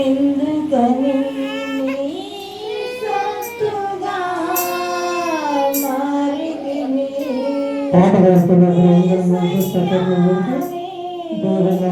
ఎందుకని పాట వేస్తున్నప్పుడు అందరూ ముందు చక్కగా దూరంగా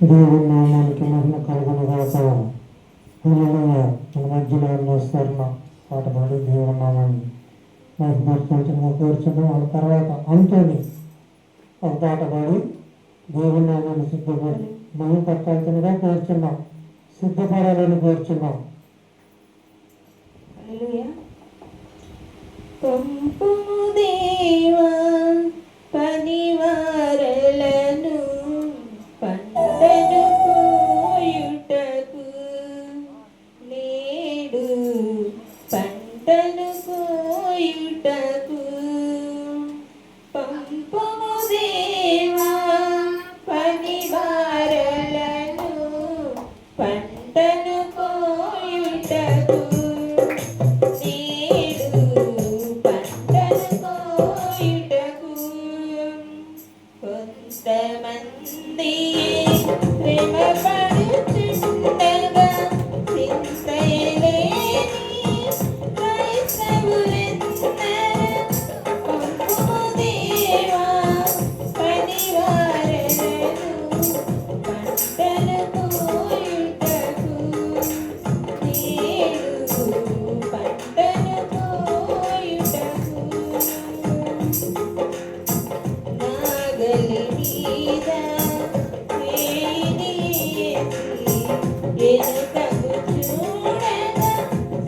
దేవుని నామానికి మహిమ కలుగును గాక. హల్లెలూయా. మన మధ్యలో ఉన్న పాట పాడి దేవుని నామాన్ని మహిమపరచుకుంటున్నా కోరుచున్నాం. ఆ తర్వాత అంతోని ఒక పాట పాడి దేవుని నామాన్ని సిద్ధపడి మహిమపరచాల్సిందిగా కోరుచున్నాం. సిద్ధపడాలని కోరుచున్నాం. పంపుము దేవా పనివారలను పంటను కోయుటకు, నేడు పంటను కోయుటకు. పంపుము దేవా పనివారలను పంటను కోయుటకు, కొంతమంది ప్రేమ పడుచుండగా చింతయలేని క్రైస్తవులెందరు. పంపుము దేవా పనివారలను పంటను కోయుటకు, నేడు పంటను కోయుటకు. నాగలి మీద వేయేసి ఎనుకకు చూడగా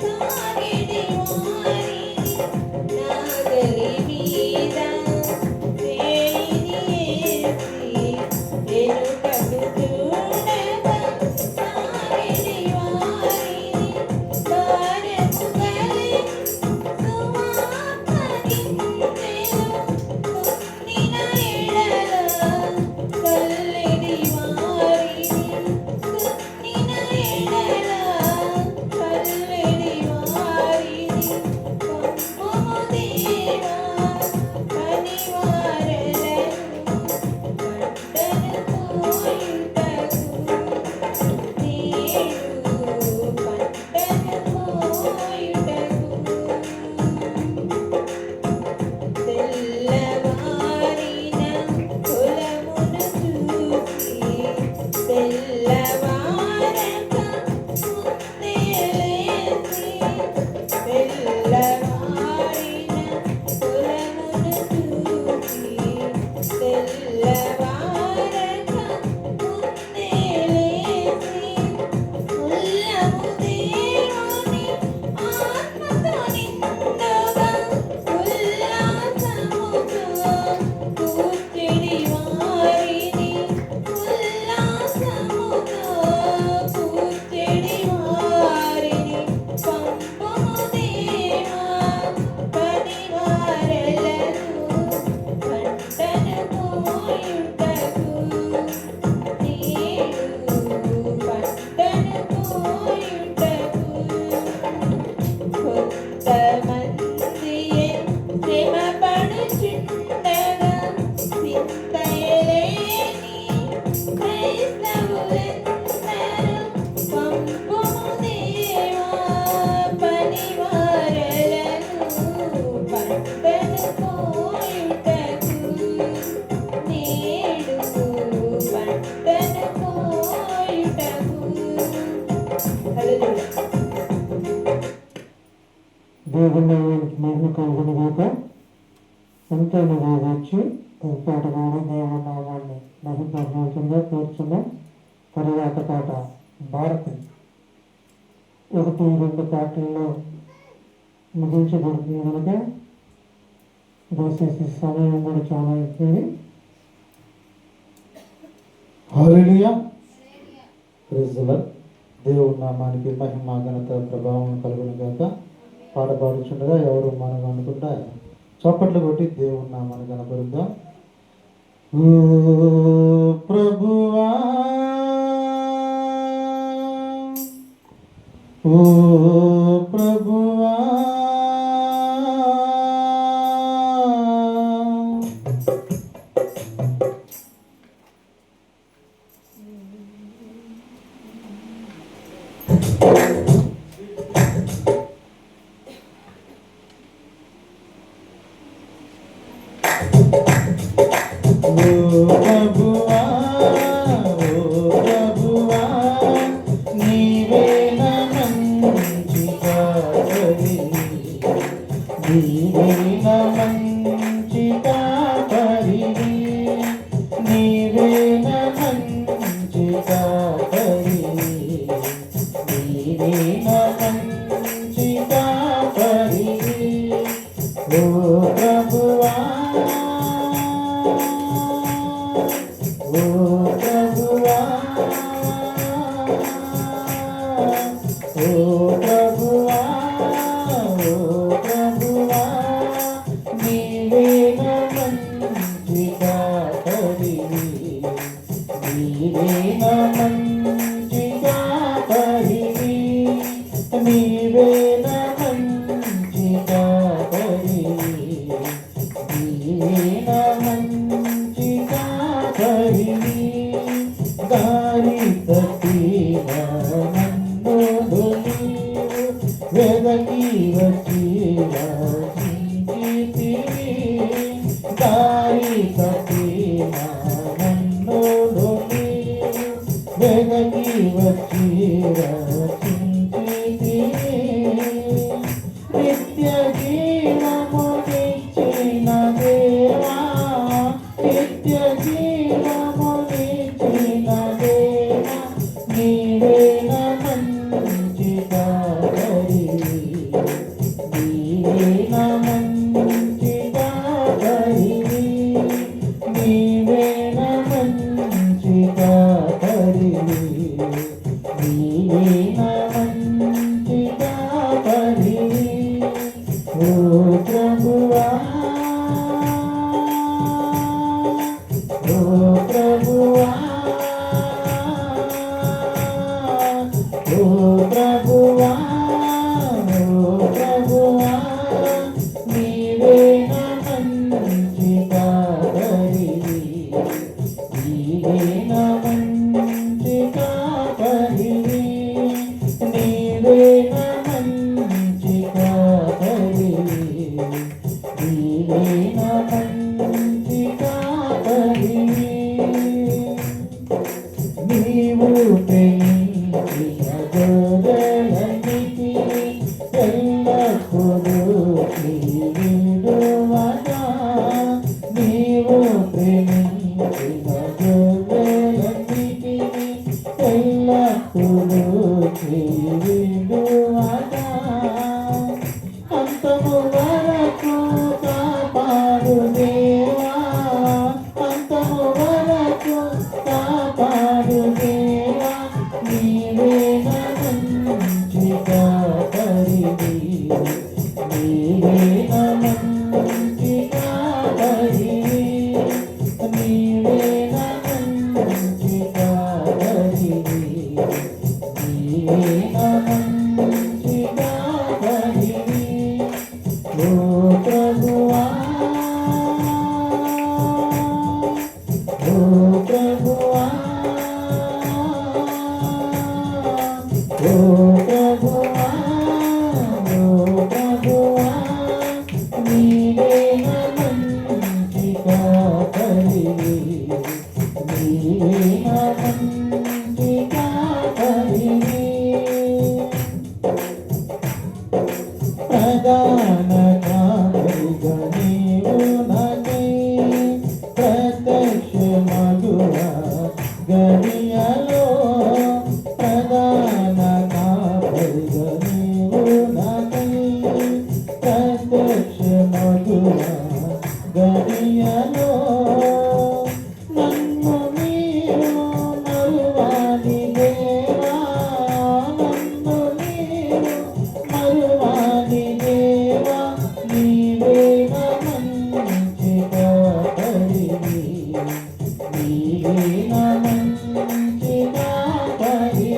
సాగిడి వారిని. నాగలి మీద వేయేసి ఎనుకకు చూడగా సాగిడి వారిని. భారము కలిగి సువార్తనిచ్చెను పొందిన ఎడల కల్లెడి వారిని. పొందిన ఎడల కల్లెడి వారిని. పంపుము దేవా పనివారలను పంటను కోయుటకు, నేడు పంటను కోయుటకు. తెల్లవారిన పొలమును చూసి తెల్లవారక ముందే లేచి, తెల్లవారిన పొలమును చూసి తెల్లవారక ముందే లేచి, ఉల్లము దేవుని ఆత్మతో నిండుగా ఉల్లాసముతో కూర్చెడి వారిని. ఉల్లాసముతో కూర్చెడి వారిని. పంపుము దేవా పనివారలను పంటను కోయుటకు, నేడు పంటను కోయుటకు. కొంతమంది శ్రమ పడుచుండగా చింతయలేని క్రైస్తవులెందరు. పంపుము దేవా పనివారలను పంటను కోయుటకు, నేడు పంటను కోయుటకు. హల్లెలూయా. దేవుని నామానికి మహిమ కలుగును గాక. అంతోని వచ్చి ఒక పాట పాడి దేవుని నామాన్ని మహిమపరచాల్సిందిగా కోరుచున్నాం. తరువాత పాట భారతి 1-2 పాటల్లో ముగించబడుతుంది కనుక దయచేసి సమయం కూడా చాలా ఎక్కువ. హల్లెలూయా. Praise the lord. దేవుని నామానికి మహిమ ఘనత ప్రభావం కలుగును గాక. పాట పాడుచుండగా ఎవరు మనకు అనుకుంటా చప్పట్లు కొట్టి దేవుని నామాన్ని కనపరుద్దాం. ఓ ప్రభువా, ఓ ప్రభువా, ప్రభువా ఓ ప్రభువా నీవే నా మంచి కాపరి నీవే నా మంచి కాపరి నీవే నా మంచి కాపరి నీవే నా మంచి కాపరి ఓ ప్రభువా ఓ ప్రభువా ఓ ప్రభువా ఓ ప్రభువా నీవే నా మంచి కాపరి నీవే నా మంచి కాపరి నీవే నా మంచి కాపరి నీవే నా మంచి కాపరి దారి తప్పిన నన్ను నీవు వెదకి వచ్చి రక్షించితివి దారి తప్పిన నన్ను నీవు వెదకి వచ్చి రక్షించితివి నిత్య జీవము నిచ్చిన దేవా నిత్య జీవము నిచ్చిన దేవా నీవే నా మంచి కాపరి నీవే నా మంచి కాపరి నీవే నా మంచి కాపరి నీవే నా మంచి కాపరి ఓ ప్రభువా ఓ ప్రభువా ఓ ప్రభువా ఓ ప్రభువా నీవే నా మంచి కాపరి నీవే నా మంచి కాపరి నీవే నా మంచి కాపరి నీవే నా మంచి కాపరి నీవు ప్రేమించిన గొర్రెలన్నిటినీ ఎల్లప్పుడూ విడువగా నీవు ప్రేమించిన గొర్రెలన్నిటినీ ఎల్లప్పుడూ విడువగా అంతము వరకు కాపాడు దేవా అంతము వరకు కాపాడు దేవా నీవే నా మంచి కాపరి నీవే నా మంచి కాపరి నీవే నా మంచి కాపరి నీవే నా మంచి కాపరి ఓ ప్రభువా ఓ ప్రభువా ఓ ప్రభువా ఓ ప్రభువా నీవే నా మంచి కాపరి నీవే నా మంచి కాపరి ప్రధాన కాపరిగా నీవు నాకై ప్రత్యక్షమగువా గడియలో ప్రధాన కాపరిగా నీవు నాకై ప్రత్యక్షమగువా గడియలో నన్ను నీవు మరువాని దేవా నన్ను నీవు మరువాని దేవా నీవే నా మంచి కాపరి నీవే నా మంచి కాపరి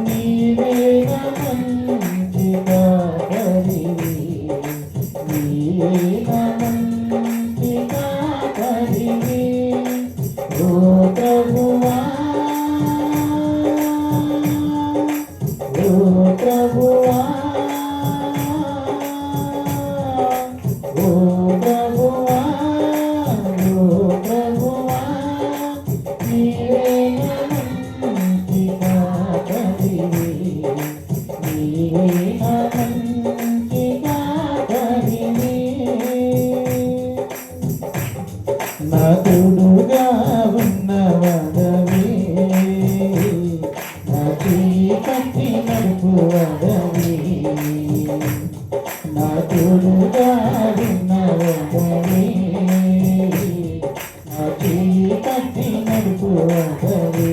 నీవే నా మంచి కాపరి నీవే నా మంచి కాపరి ఓ ప్రభువా ఓ ప్రభువా ఓ ప్రభువా ఓ నా తోడుగా ఉన్నవాడవే, నా చెయ్యి పట్టి నడుపువాడవే,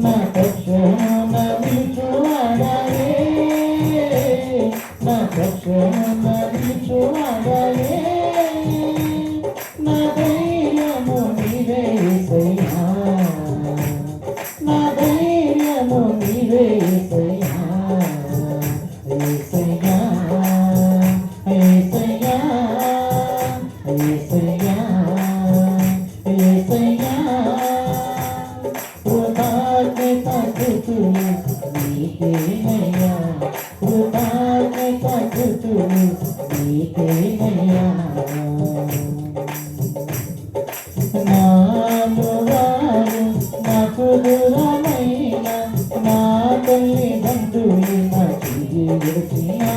నా పక్షమున నిలుచువాడవే, నా పక్షమున నిలుచువాడవే, నా ధైర్యము నీవే యేసయ్యా, నా ధైర్యము నీవే యేసయ్యా, యేసయ్యా, యేసయ్యా, యేసయ్యా, యేసయ్యా, కృతజ్ఞతస్తుతులు నీకేనయ్యా, కృతజ్ఞతస్తుతులు నీకేనయ్యా, నాలువారు నాకు దూరమైన నా తల్లిదండ్రులు నా చెయ్యి విడిచినా,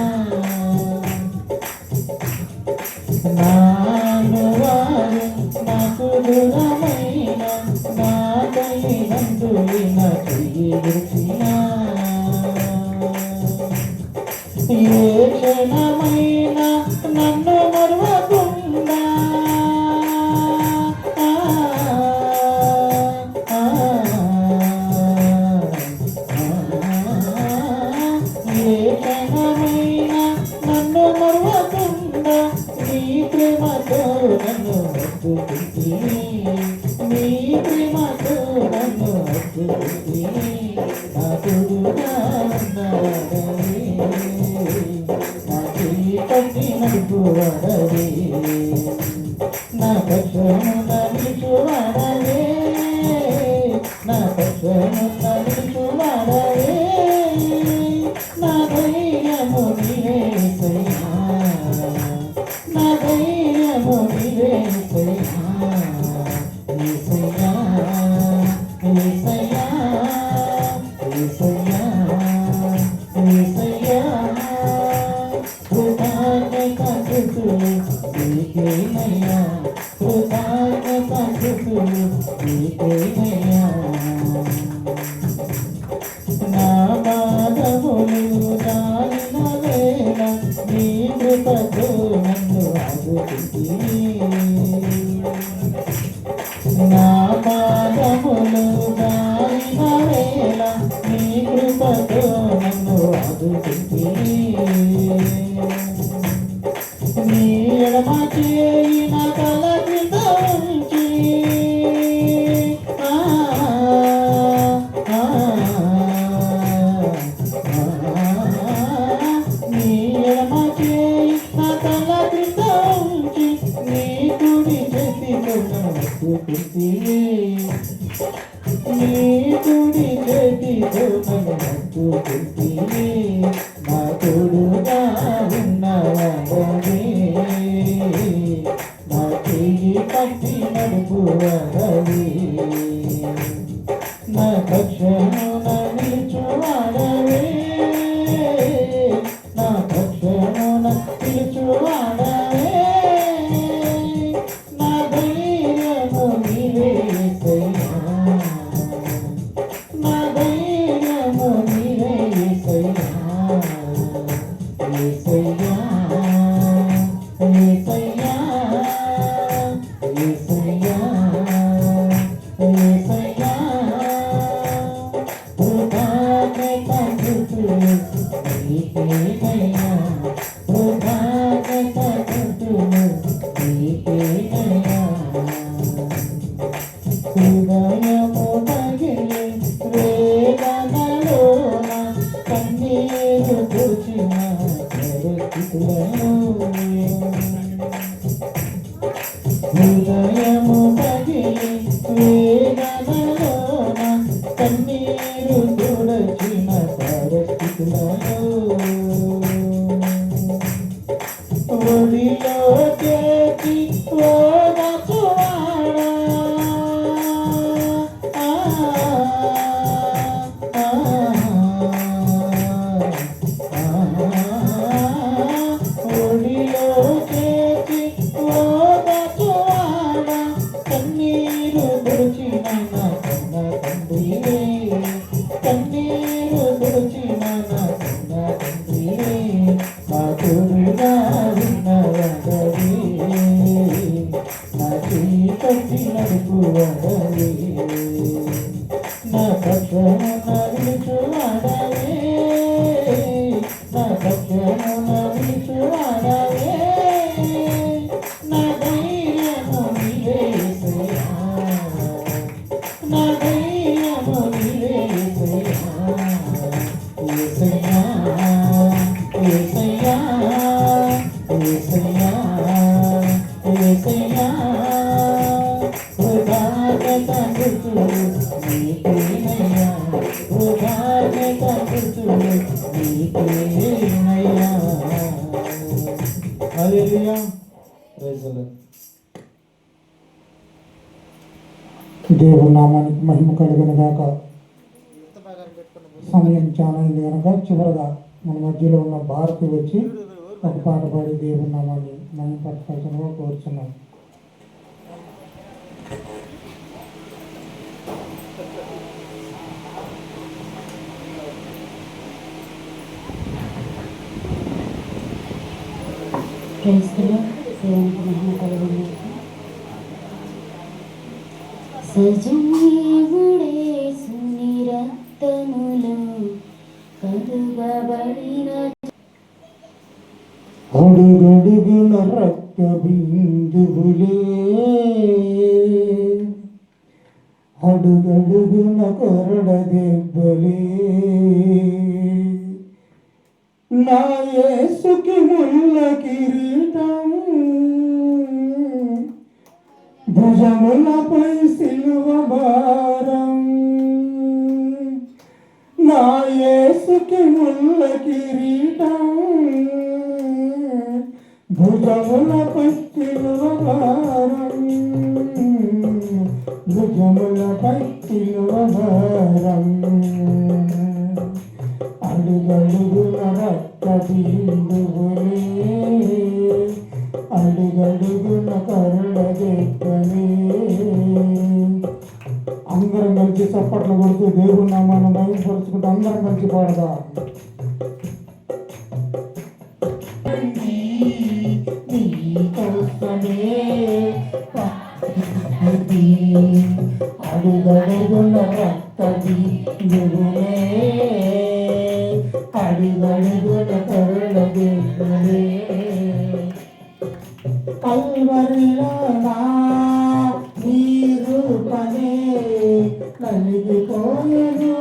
నాలువారు నాకు దూరమైన నా తల్లిదండ్రులు నా చెయ్యి విడిచినా, ఏ క్షణమైన నన్ను మరువకుండా ఏ క్షణమైన నన్ను మరువకుండా నీ ప్రేమతో నన్ను హత్తుకుంటివి, నీ ప్రేమతో నన్ను హత్తుకుంటివి, నా తోడుగా ఉన్నవాడవే, నా చెయ్యి పట్టి నడుపువాడవే, నా పక్షమున నిలుచువాడవే, నా పక్షమున నిలుచువాడవే, నా ధైర్యము నీవే యేసయ్యా, నా ధైర్యము నీవే యేసయ్యా, యేసయ్యా, యేసయ్యా, యేసయ్యా, యేసయ్యా, కృతజ్ఞతస్తుతులు నీకేనయ్యా, కృతజ్ఞతస్తుతులు నీకేనయ్యా, నా పాదములు జారిన వేళ నీ కృపతో నన్ను ఆదుకుంటివి, నా పాదములు జారిన వేళ నీ కృపతో నన్ను ఆదుకుంటివి, నీ ఎడమ చేయి నా తల క్రింద ఉంచి, నీ ఎడమ చేయి నా తల క్రింద ఉంచి, నీ కుడి చేతితో నన్ను హత్తుకుంటివి, నీ కుడి చేతితో నన్ను హత్తుకుంటివి, నా తోడుగా ఉన్నవాడవే, నా చెయ్యి పట్టి నడుపువాడవే, నా పక్షమున నిలుచువాడవే, నా పక్షమున నిలుచువాడవే, నా ధైర్యము నీవే యేసయ్యా, నా ధైర్యము నీవే యేసయ్యా, యేసయ్యా, యేసయ్యా, యేసయ్యా, యేసయ్యా, కృతజ్ఞతస్తుతులు నీకేనయ్యా, కృతజ్ఞతస్తుతులు నీకేనయ్యా, హృదయము పగిలి వేదనలోన కన్నీరు పూచిన పరిస్థితులను, హృదయము పగిలి వేదనలోన కన్నీరు తుడచిన పరిస్థితులను, ఒడిలో చేసి ఓదార్చువాడా, ఒడిలో యేసయ్యా యేసయ్యా యేసయ్యా కృతజ్ఞత స్తుతులు నీకేనయ్యా కృతజ్ఞత స్తుతులు నీకేనయ్యా హల్లెలూయా ప్రైజ్ ది లార్డ్. దేవుని నామానికి మహిమ కలుగును గాక. సమయం చాలా అయింది కనుక చివరగా మన మధ్యలో ఉన్న భారతి వచ్చి ఒక పాట పాడి దేవుని నామాన్ని మహిమ పరచాల్సిందిగా కోరుచున్నాం. క్రైస్తవులు దేవునికి మహిమ కలుగును గాక. సజీవుడే సుని రక్తములో కడుగబడిన అడుగడుగున రక్త బిందువులే అడుగడుగున కొరడ దెబ్బలే నా యేసుకి ముళ్ళ కిరీటం భుజములపై సిలువ భారం నా యేసుకి ముళ్ళ కిరీటం భుజములపై సిలువ భారం భుజములపై సిలువ భారం అడుగడుగున రక్త బిందువులే అడుగడుగున కరుణ దెబ్బలే. అందరం కలిసి చప్పట్లు కొడుతూ దేవుని నామాన్ని మహిమపరుచుకుంటూ అందరం కలిసి పాడదాం. అడుగడుగున రక్త బిందువులే అడుగడుగున కరుణ దెబ్బలే. కల్వరిలో నా నీ రూపమే కలిగిపోయెను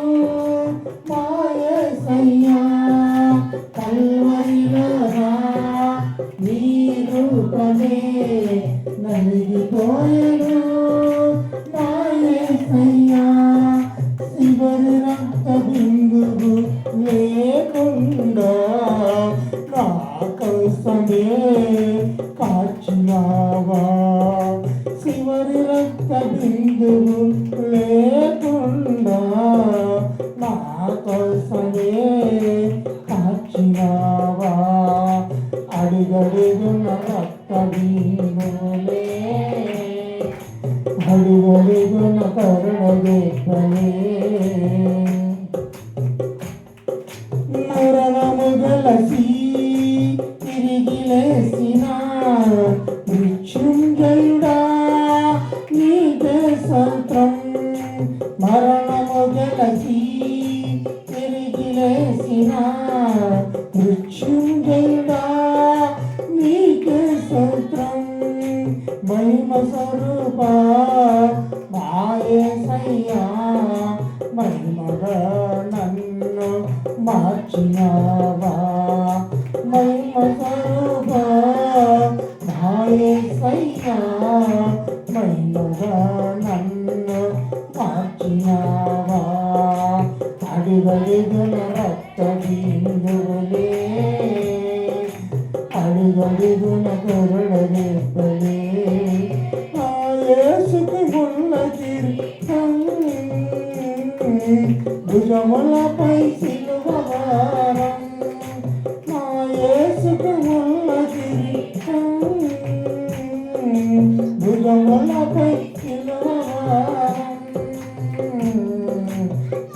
మా యేసయ్యా కల్వరిలో నా నీ రూపమే నలిగిపోయెను మా యేసయ్యా శివరి రక్త బిందువు లేకుండా నా కోసమే కాచినావా శివరి రక్త బిందువు లేకుండా నా కోసమే కాచినావా అడుగడుగున రక్త బిందువులే అడుగడుగున కరుణ దెబ్బలే. మరణము గలసి తిరిగి లేసిన మృత్యుంజయుడా నీకే స్తోత్రం మరణము గలసి తిరిగి లేసిన మృత్యుంజయుడా నీకే స్తోత్రం మహిమ స్వరూప మా యేసయ్యా మహిమగా నన్ను మార్చినావా మహిమ స్వరూప మా యేసయ్యా మహిమగా నన్ను మార్చినావా అడుగడుగున రక్త బిందువులే అడుగడుగున కరుణ దెబ్బలే. నా యేసుకు ముళ్ళ కిరీటం భుజములపై సిలువ భారం నా యేసుకు ముళ్ళ కిరీటం భుజములపై సిలువ భారం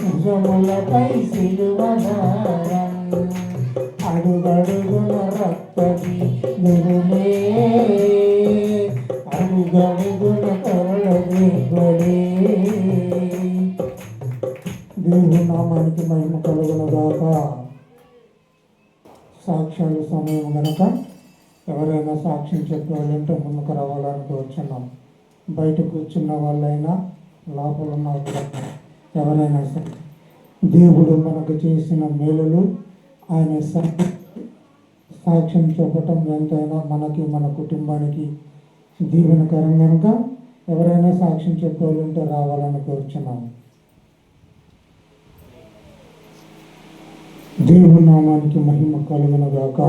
భుజములపై సిలువ భారం అడుగడుగున రక్త బిందువులే అడుగడుగున కరుణ దెబ్బలే. దేవుని నామానికి మహిమ కలుగును గాక. సాక్ష్యాలు సమయం గనక ఎవరైనా సాక్ష్యం చెప్పాలంటే ముందుకు రావాలని కోరుచున్నాం. బయట కూర్చున్న వాళ్ళైనా లోపల ఉన్న ఎవరైనా సరే దేవుడు మనకు చేసిన మేలులు ఆయన సాక్ష్యం చెప్పటం ఎంతైనా మనకి మన కుటుంబానికి దీవెనకరం కనుక ఎవరైనా సాక్ష్యం చెప్పేవాళ్ళు ఉంటే రావాలని కోరుచున్నాము. దేవుని నామానికి మహిమ కలుగునుగాక.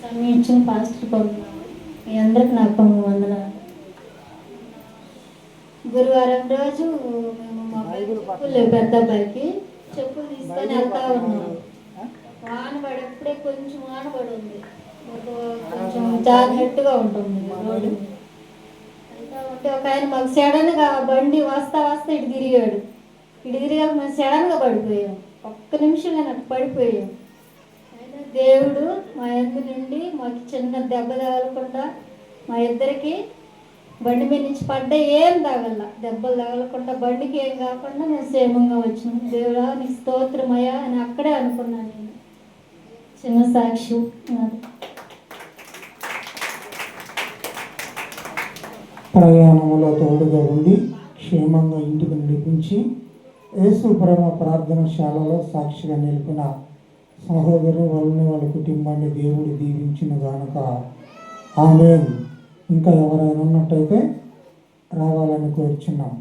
సమీక్షణ పాస్టర్ పొందుతున్నాము. మీ అందరికి నాకు వందనాలు. గురువారం రోజు మేము మా చెప్పులు పెద్ద అబ్బాయికి చెప్పులు తీసుకొని వెళ్తా ఉన్నాము. వాన పడి ఎప్పుడే కొంచెం వాన పడి ఉంది, కొంచెం జాగ్రత్తగా ఉంటుంది రోడ్డు. వెళ్తా ఉంటే ఒక ఆయన మాకు సడన్గా బండి వస్తా ఇటు తిరిగాడు. ఇటు తిరిగాక మేము సడన్గా పడిపోయాం. ఒక్క నిమిషంలో నాకు పడిపోయాం. అయినా దేవుడు మా ఇంటి నుండి మాకు చిన్న దెబ్బ తగలకుండా మా ఇద్దరికి బండి మీద నుంచి పడ్డా ఏం తగల, దెబ్బలు తగలకుండా బండికి ఏం కాకుండా నేను క్షేమంగా వచ్చినాను. దేవుడా నీకు స్తోత్రమయ్యా అని అక్కడే అనుకున్నాను. నేను చిన్న సాక్ష్యం నాది. ప్రయాణంలో తోడుగా ఉండి క్షేమంగా ఇంటికి నడిపించి యేసు ప్రేమ ప్రార్థనశాలలో సాక్షిగా నిలిపిన సహోదరు వాళ్ళని వాళ్ళ కుటుంబాన్ని దేవుడు దీవించిన గానుక ఆమేన్. ఇంకా ఎవరైనా ఉన్నట్టయితే రావాలని కోరుచున్నాం.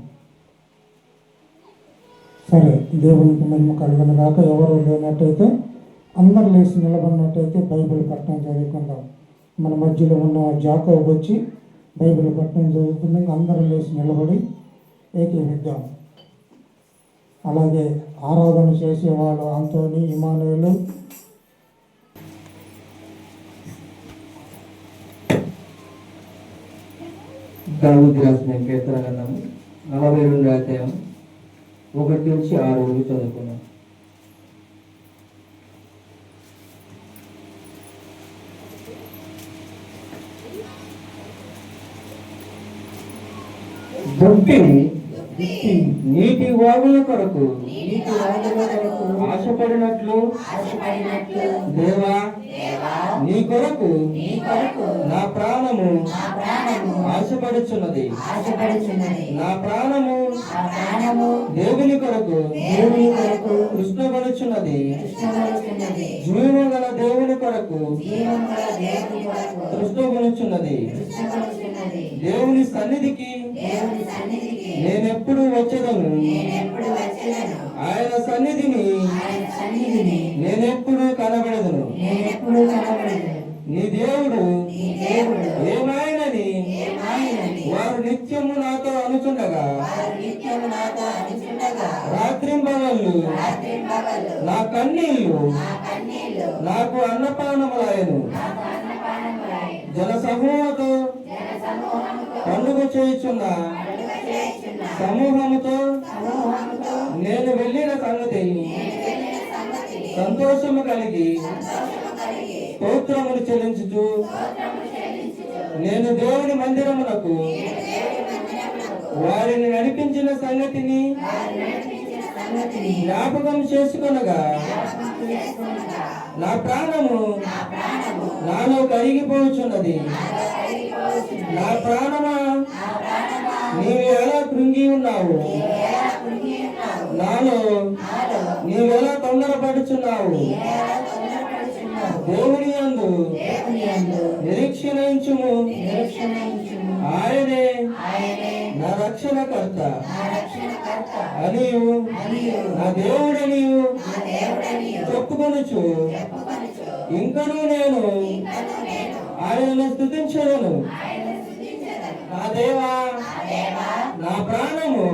సరే, దేవునికి మహిమ కలుగును గాక. ఎవరు లేనట్టయితే అందరు లేచి నిలబడినట్టయితే బైబిల్ పట్టణం చదువుకుందాం. మన మధ్యలో ఉన్న జాకోబు వచ్చి బైబిల్ పట్టణం చదువుకుందాం. అందరూ లేచి నిలబడి ఏకీవిద్దాం. అలాగే ఆరాధన చేసేవాళ్ళు ఆంటోని, ఇమానుయేలు, దావీదు రాసిన కీర్తన గ్రంథము 42వ అధ్యాయం 1 నుంచి 6 వరకు చదువుకున్నాం. దుప్పి నీటి వాగుల కొరకు ఆశపడినట్లు దేవా నీ కొరకు నా ప్రాణము ఆశపడుచున్నది. నా ప్రాణము దేవుని కొరకు కృష్ణపడుచున్నది. జీవము గల దేవుని కొరకు కృష్ణపడుచున్నది. దేవుని సన్నిధికి నేనెప్పుడు వచ్చేదను, ఆయన సన్నిధిని నేనెప్పుడు కనబడదును. నీ దేవుడు ఏమాయనని వారు నిత్యము నాతో అనుచుండగా రాత్రింబగళ్ళు నా కన్నీళ్లు నాకు అన్నపానములాయను. జన సమూహంతో పండుగ చేయుచున్న సమూహముతో నేను వెళ్ళిన సంగతి సంతోషము కలిగి స్తోత్రములు చెల్లించుచు నేను దేవుని మందిరమునకు వారిని నడిపించిన సంగతిని జ్ఞాపకం చేసుకొనగా నా ప్రాణము నాలో కరిగిపోవచ్చున్నది. నా ప్రాణమా నీవు ఎలా కృంగి ఉన్నావు, నాలో నీవెలా తొందరపడుచున్నావు. దేవుని యందు నిరీక్షణించుము, ఆయనే నా రక్షణకర్త అనియు నా దేవుడనియు చెప్పుకొనుచు ఇంకనూ నేను ఆయనను స్తుతించదను. నా దేవా నా ప్రాణము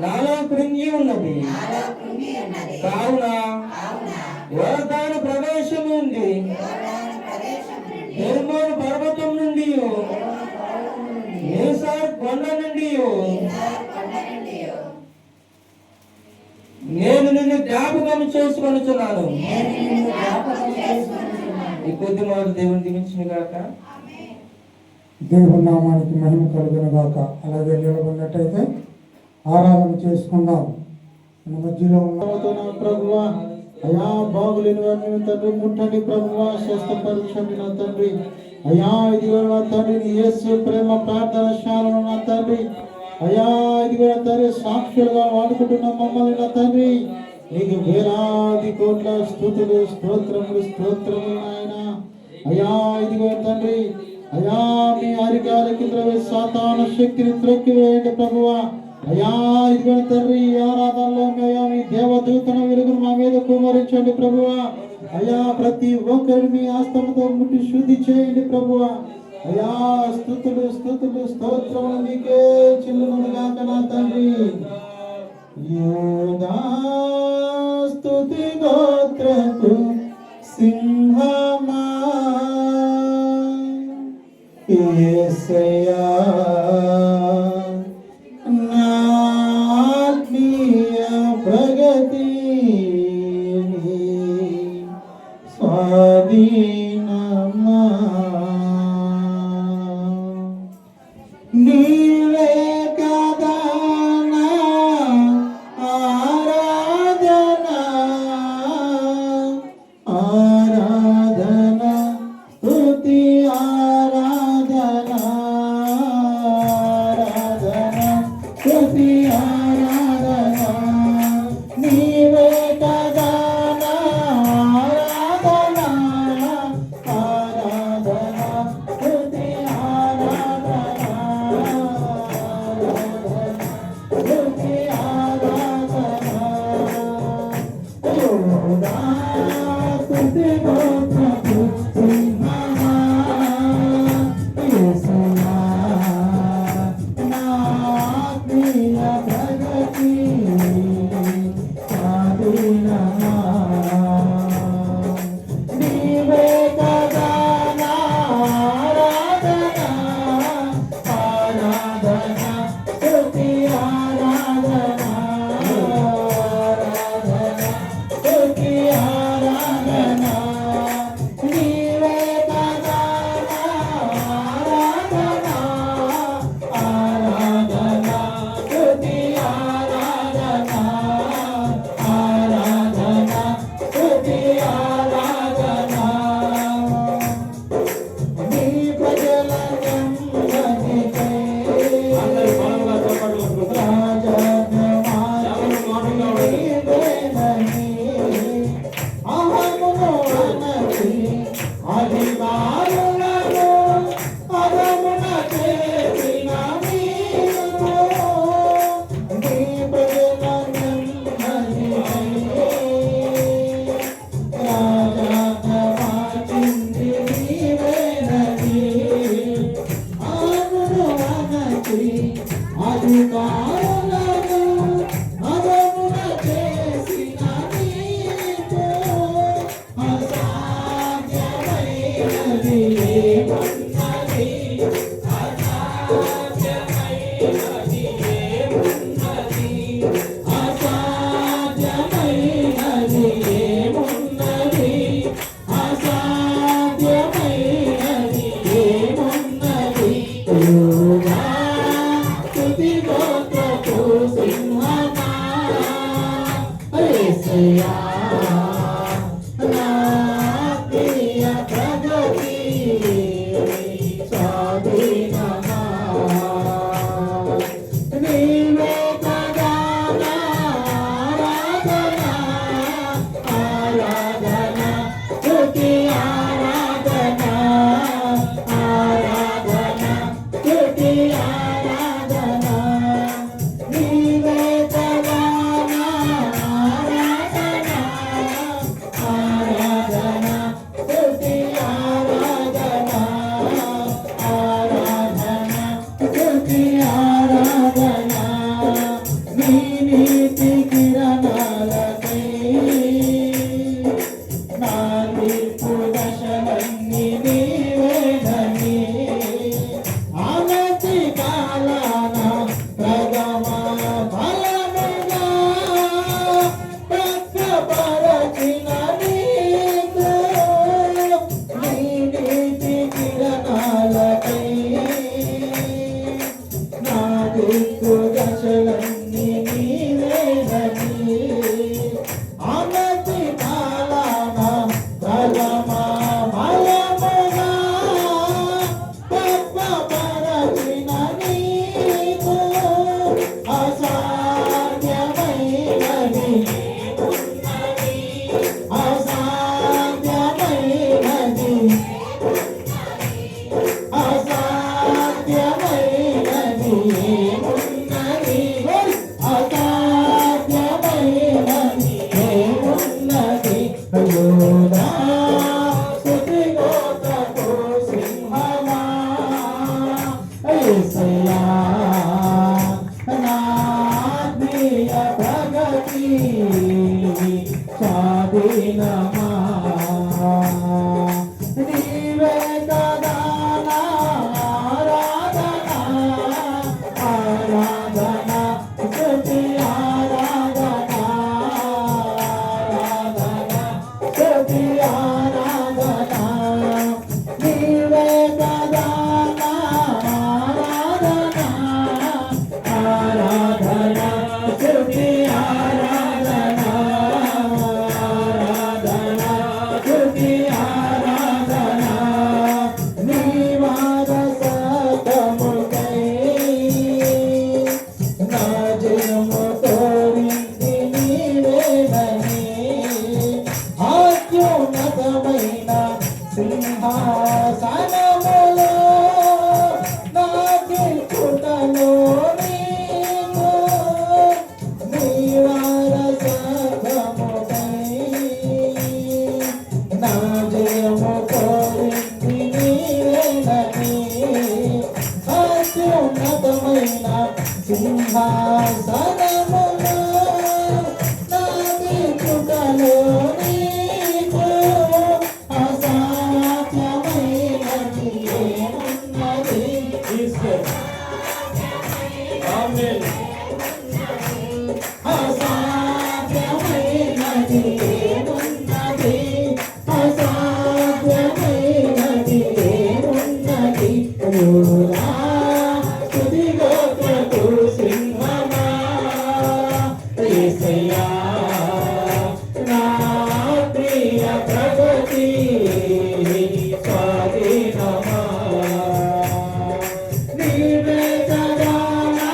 నాలో కృంగి ఉన్నది. కావున యోర్దాను ప్రవేశం నుండి హెర్మోను పర్వతం నుండి మీసార్ కొండ నుండి నేను నిన్ను జ్ఞాపకం చేసుకొనుచున్నాను. ఈ కొద్ది మాట దేవుని దీవించును గాక. దేవుని నామానికి మహిమ కలుగును గాక. అలాగే నిలబడినట్టయితే ఆరాధన చేసుకుందాం. మన మధ్యలో ఉన్న ప్రభువా, అయా బాగులేని వారిని తండ్రి ముట్టండి ప్రభువా, స్వస్థపరచండి నా తండ్రి. అయా ఇదిగో నా తండ్రి నీ యేసు ప్రేమ ప్రార్థనశాలను నా తండ్రి, అయా ఇదిగో నా తండ్రి సాక్షులుగా వాడుకుంటున్న మమ్మల్ని నా తండ్రి నీకు వేలాది కోట్ల స్తుతులు స్తోత్రములు స్తోత్రములు నాయన. అయ్యా ఇదిగో తండ్రి, అయ్యా మీ అరికాల కింద సాతాను శక్తిని త్రొక్కివేయండి ప్రభువా. అయ్యా ఇదిగో తండ్రి, ఈ ఆరాధనలో అయ్యా మీ దేవదూతను వెలుగును మా మీద కుమరించండి ప్రభువా. అయ్యా ప్రతి ఒక్కరు మీ ఆస్తమతో ముట్టి శుద్ధి చేయండి ప్రభువా. అయ్యా స్తుతులు స్తుతులు స్తోత్రములు నీకే చెల్లునుగాక నా తండ్రి. యోదా స్తుతి గోత్రపు సింహమా యేసయ్యా, నా ఆత్మీయ ప్రగతి స్వాధీనమా. నీవే కదా నా ఆరాధన, ఆరాధన స్తుతి ఆరాధన, ఆరాధన స్తుతి ఆరాధన. నీవే కదా నా ఆరాధన, ఆరాధన స్తుతి ఆరాధన, స్తుతి ఆరాధన. యోదా స్తుతి గోత్రపు సింహమా యేసయ్యా, నా ఆత్మీయ ప్రగతి స్వాధీనమా. నీవే కదా నా ఆరాధన, ఆరాధన స్తుతి ఆరాధన, ఆరాధన స్తుతి ఆరాధన. నీవే కదా నా ఆరాధన, ఆరాధన స్తుతి ఆరాధన, ఆరాధన స్తుతి ఆరాధన. నీ ప్రజల నెమ్మదికై రాజమార్గమేనని అహమును అణచి అధికారులను అదమున చేసిన నీవు. నీ ప్రజల నెమ్మదికై రాజమార్చింది నీవేనని అహమును అణచి అధికారులను అదమున చేసిన నీవు. అసాధ్యమైనది ఏమున్నది, అసాధ్యమైనది ఏమున్నది, అసాధ్యమైనది ఏమున్నది, అసాధ్యమైనది ఏమున్నది. యోదా స్తుతి గోత్రపు సింహమా యేసయ్యా, నా ఆత్మీయ ప్రగతి స్వాధీనమా. నీవే కదా నా ఆరాధన, ఆరాధన స్తుతి ఆరాధన, ఆరాధన స్తుతి ఆరాధన. నీవే కదా నా ఆరాధన, సింహాసనములో నాకిచ్చుటను నీకు నీ వారసత్వముకై నా జయము కోరింది నీవేనని అత్యున్నతమైన సింహాసనములో నాకిచ్చుటను నీకు అసాధ్యమైనది ఏమున్నది? ఆమేన్. అసాధ్యమైనది ఏమున్నది? అసాధ్యమైనది ఏమున్నది? ఊరా తుదిగోత్రపు సింహమా యేసయ్యా నా ప్రియ ప్రగతి స్వాధీనమా నీవే కదా నా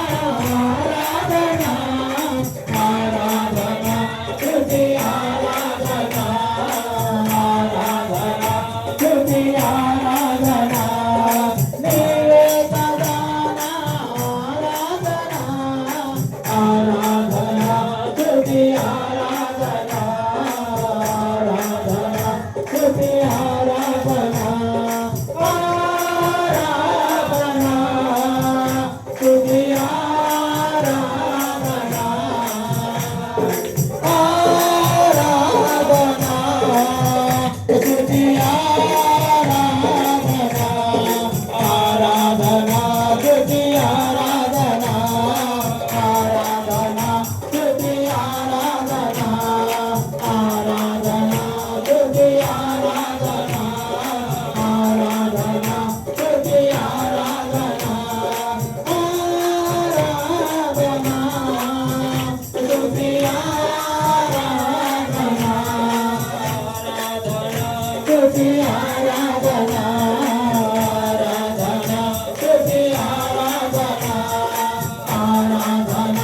ఆరాధన ఆరాధన స్తుతి ఆరాధన ఆరాధన స్తుతి ఆరాధన నీవే కదా నా ఆరాధన ఆరాధన స్తుతి ఆరాధన ఆరాధన స్తుతి ఆరాధన ఆరాధన స్తుతి ఆరాధన ఆరాధన స్తుతి ఆరాధన ఆరాధన స్తుతి ఆరాధన ఆరాధన స్తుతి ఆరాధన ఆరాధన స్తుతి ఆరాధన ఆరాధన స్తుతి ఆరాధన ఆరాధన స్తుతి ఆరాధన స్తుతి ఆరాధన ఆరాధన స్తుతి ఆరాధన ఆరాధన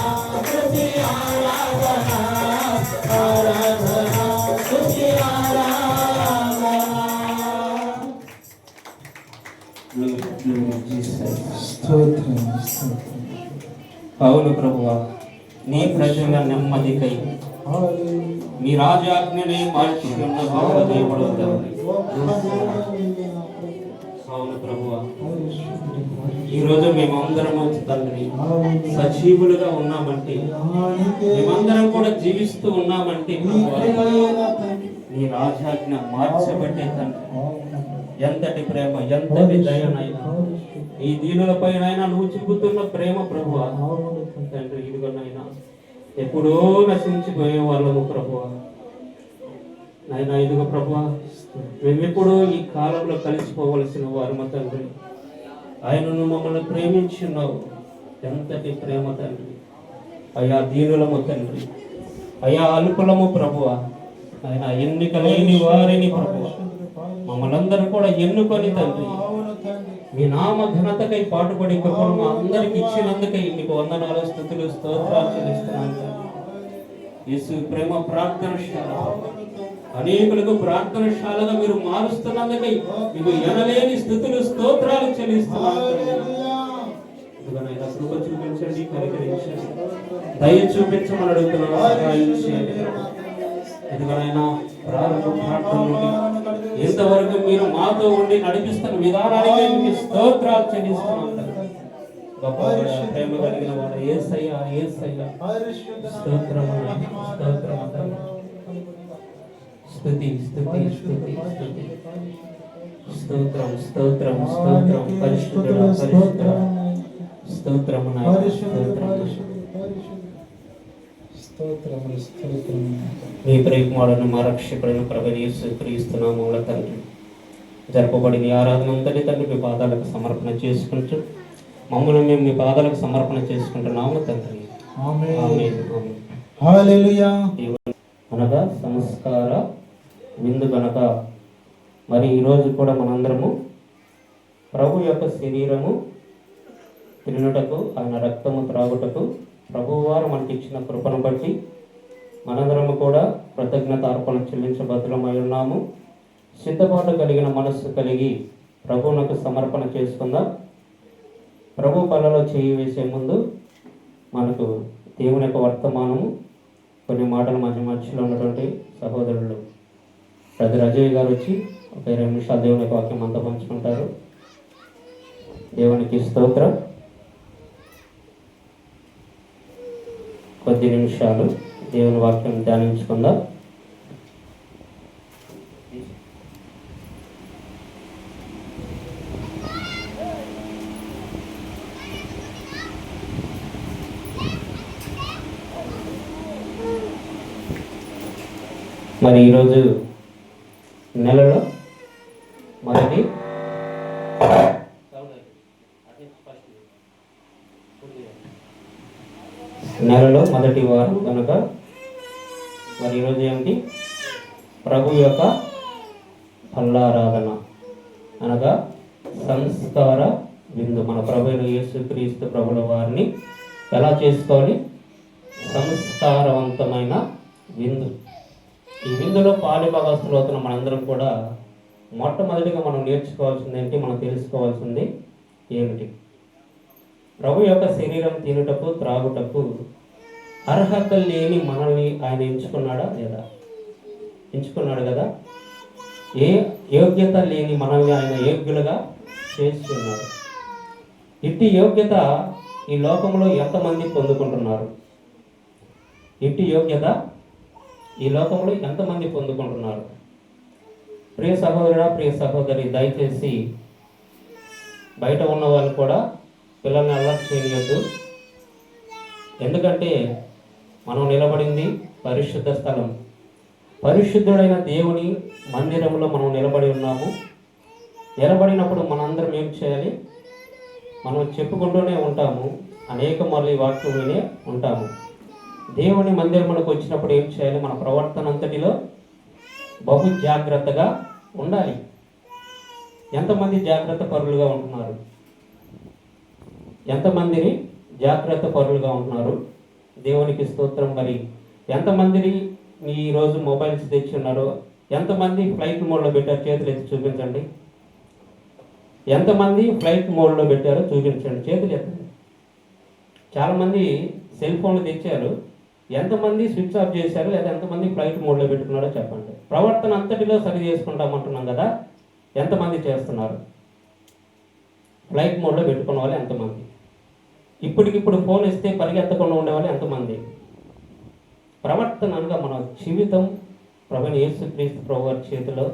స్తుతి ఆరాధన ఆరాధన స్తుతి ఆరాధన. స్తోత్రం స్తోత్రం. అవును ప్రభువా, నీ ప్రజల నెమ్మదికై మీ రాజాజ్ఞనే మార్చి ఉన్న గొప్ప దేవుడు తండ్రి. అవును ప్రభువా, ఈరోజు మేమందరము తండ్రి సజీవులుగా ఉన్నామంటే, మేమందరం కూడా జీవిస్తూ ఉన్నామంటే ప్రభువా, నీ రాజాజ్ఞ మార్చబట్టే తండ్రి. ఎంతటి ప్రేమ, ఎంతటి దయనైనా ఈ దీనులపైనైనా నువ్వు చూపుతున్న ప్రేమ ప్రభువా తండ్రి. ఇదిగోనైనా ఎప్పుడో నశించిపోయే వాళ్ళము ప్రభువా నాయనా. ఇదిగో ప్రభువా, మేమెప్పుడో ఈ కాలంలో కలిసిపోవలసిన వారు మా తండ్రి. ఆయనను మమ్మల్ని ప్రేమించున్నావు. ఎంతటి ప్రేమ తండ్రి. అయా దీనులము తండ్రి, అయా అల్పులము ప్రభువా ఆయన. ఎన్నిక లేని వారిని ప్రభువా మమ్మల్ని అందరూ కూడా ఎన్నుకొని తండ్రి మీ నామ ఘనతకై పాటుపడి కృపను మా అందరికి ఇచ్చినందుకై మీకు వందనాలు, స్తుతులు, స్తోత్రాలు చెల్లిస్తున్నాను తండ్రి. యేసు ప్రేమ ప్రార్థనశాల అనేకులకు ప్రార్థనశాలగా మీరు మారుస్తున్నందుకై మీకు ఎనలేని స్థుతులు, స్తోత్రాలు చెల్లిస్తున్నాను తండ్రి. ఇదిగోనైనా కృప చూపించండి, కనికరించండి, దయ చూపించమని అడుగుతున్నాను, సహాయం చేయండి. ఇదిగోనైనా ప్రారంభ ప్రార్థన నుండి ఇంతవరకు మీరు మాతో ఉండి నడిపిస్తున్న విధానానికి మీకు స్తోత్రాలు చెల్లిస్తున్నాం తండ్రి. గొప్ప ప్రేమ కలిగిన వాడు యేసయ్యా, యేసయ్యా స్తోత్రము, స్తోత్రము తండ్రి. స్తుతి స్తుతి స్తుతి స్తుతి. స్తోత్రం స్తోత్రం స్తోత్రం. పరిశుద్ధుడా, పరిశుద్ధుడా, స్తోత్రము నాయనా, స్తోత్రము. స్తోత్రములు స్తోత్రము. మీ ప్రేమను మా రక్షకుడైన ప్రభువైన యేసు క్రీస్తు నామములో తండ్రి జరపబడిన ఆరాధన అంతటి తండ్రి మీ పాదాలకు సమర్పణ చేసుకుంటూ మమ్మల్ని మేము మీ పాదాలకు సమర్పణ చేసుకుంటున్నాము తండ్రి. ఆమేన్. ఆమేన్. ఆమేన్. హల్లెలూయా. అనగా సంస్కార విందు కనుక మరి ఈరోజు కూడా మనందరము ప్రభు యొక్క శరీరము తినుటకు, ఆయన రక్తము త్రాగుటకు ప్రభువారు మనకి ఇచ్చిన కృపను బట్టి మనందరము కూడా కృతజ్ఞత అర్పణ చెల్లించబద్దులమై ఉన్నాము. సిద్ధపాటు కలిగిన మనస్సు కలిగి ప్రభువునకు సమర్పణ చేసుకుందాం. ప్రభు పనులలో చేయి వేసే ముందు మనకు దేవుని యొక్క వర్తమానము, కొన్ని మాటలు మధ్యలో ఉన్నటువంటి సహోదరులు బ్రదర్ అజయ్ గారు వచ్చి ఒక 20 నిమిషాలు దేవుని యొక్క వాక్యం అంతా పంచుకుంటారు. దేవునికి స్తోత్రం. కొద్ది నిమిషాలు దేవుని వాక్యం ధ్యానించుకుందాం. మరి ఈరోజు నెలలో మొదటి వారం కనుక మరి ఈరోజు ఏమిటి? ప్రభు యొక్క పల్లారాధన అనగా సంస్కార విందు. మన ప్రభు అయిన యేసుక్రీస్తు ప్రభుల వారిని ఎలా చేసుకోవాలి? సంస్కారవంతమైన విందు. ఈ విందులో పాలుభాగస్తులు అవుతున్న మనందరం కూడా మొట్టమొదటిగా మనం నేర్చుకోవాల్సింది ఏంటి? మనం తెలుసుకోవాల్సింది ఏమిటి? ప్రభు యొక్క శరీరం తినుటకు త్రాగుటకు అర్హత లేని మనల్ని ఆయన ఎంచుకున్నాడా లేదా? ఎంచుకున్నాడు కదా. ఏ యోగ్యత లేని మనల్ని ఆయన యోగ్యులుగా చేసి ఉన్నాడు. ఇట్టి యోగ్యత ఈ లోకంలో ఎంతమంది పొందుకుంటున్నారు? ఇట్టి యోగ్యత ఈ లోకంలో ఎంతమంది పొందుకుంటున్నారు? ప్రియ సహోదరుడా, ప్రియ సహోదరి, దయచేసి బయట ఉన్న వాళ్ళు కూడా పిల్లల్ని అలవాటు చేయలేదు. ఎందుకంటే మనం నిలబడింది పరిశుద్ధ స్థలం, పరిశుద్ధుడైన దేవుని మందిరంలో మనం నిలబడి ఉన్నాము. నిలబడినప్పుడు మనందరం ఏం చేయాలి? మనం చెప్పుకుంటూనే ఉంటాము, అనేక మళ్ళీ వాక్యం వినే ఉంటాము. దేవుని మందిరమునకు వచ్చినప్పుడు ఏం చేయాలి? మన ప్రవర్తన అంతటిలో బహు జాగ్రత్తగా ఉండాలి. ఎంతమంది జాగ్రత్త పరులుగా ఉంటున్నారు? ఎంతమందిని జాగ్రత్త పరులుగా ఉంటున్నారు? దేవునికి స్తోత్రం. మరి ఎంతమందిని ఈరోజు మొబైల్స్ తెచ్చి ఉన్నారో? ఎంతమంది ఫ్లైట్ మోడ్లో పెట్టారు? చేతులు ఎత్తి చూపించండి. ఎంతమంది ఫ్లైట్ మోడ్లో పెట్టారో చూపించండి, చేతులు ఎత్తండి. చాలామంది సెల్ ఫోన్లు తెచ్చారు, ఎంతమంది స్విచ్ ఆఫ్ చేశారు లేదా ఎంతమంది ఫ్లైట్ మోడ్లో పెట్టుకున్నారో చెప్పండి. ప్రవర్తన అంతటిలో సరి చేసుకుంటామంటున్నాం కదా, ఎంతమంది చేస్తున్నారు? ఫ్లైట్ మోడ్లో పెట్టుకున్న వాళ్ళు ఎంతమంది? ఇప్పటికిప్పుడు ఫోన్ ఇస్తే పరిగెత్తకుండా ఉండేవాళ్ళు ఎంతమంది? ప్రవర్తన అనగా మన జీవితం ప్రభువైన యేసుక్రీస్తు ప్రభు వారి చేతిలో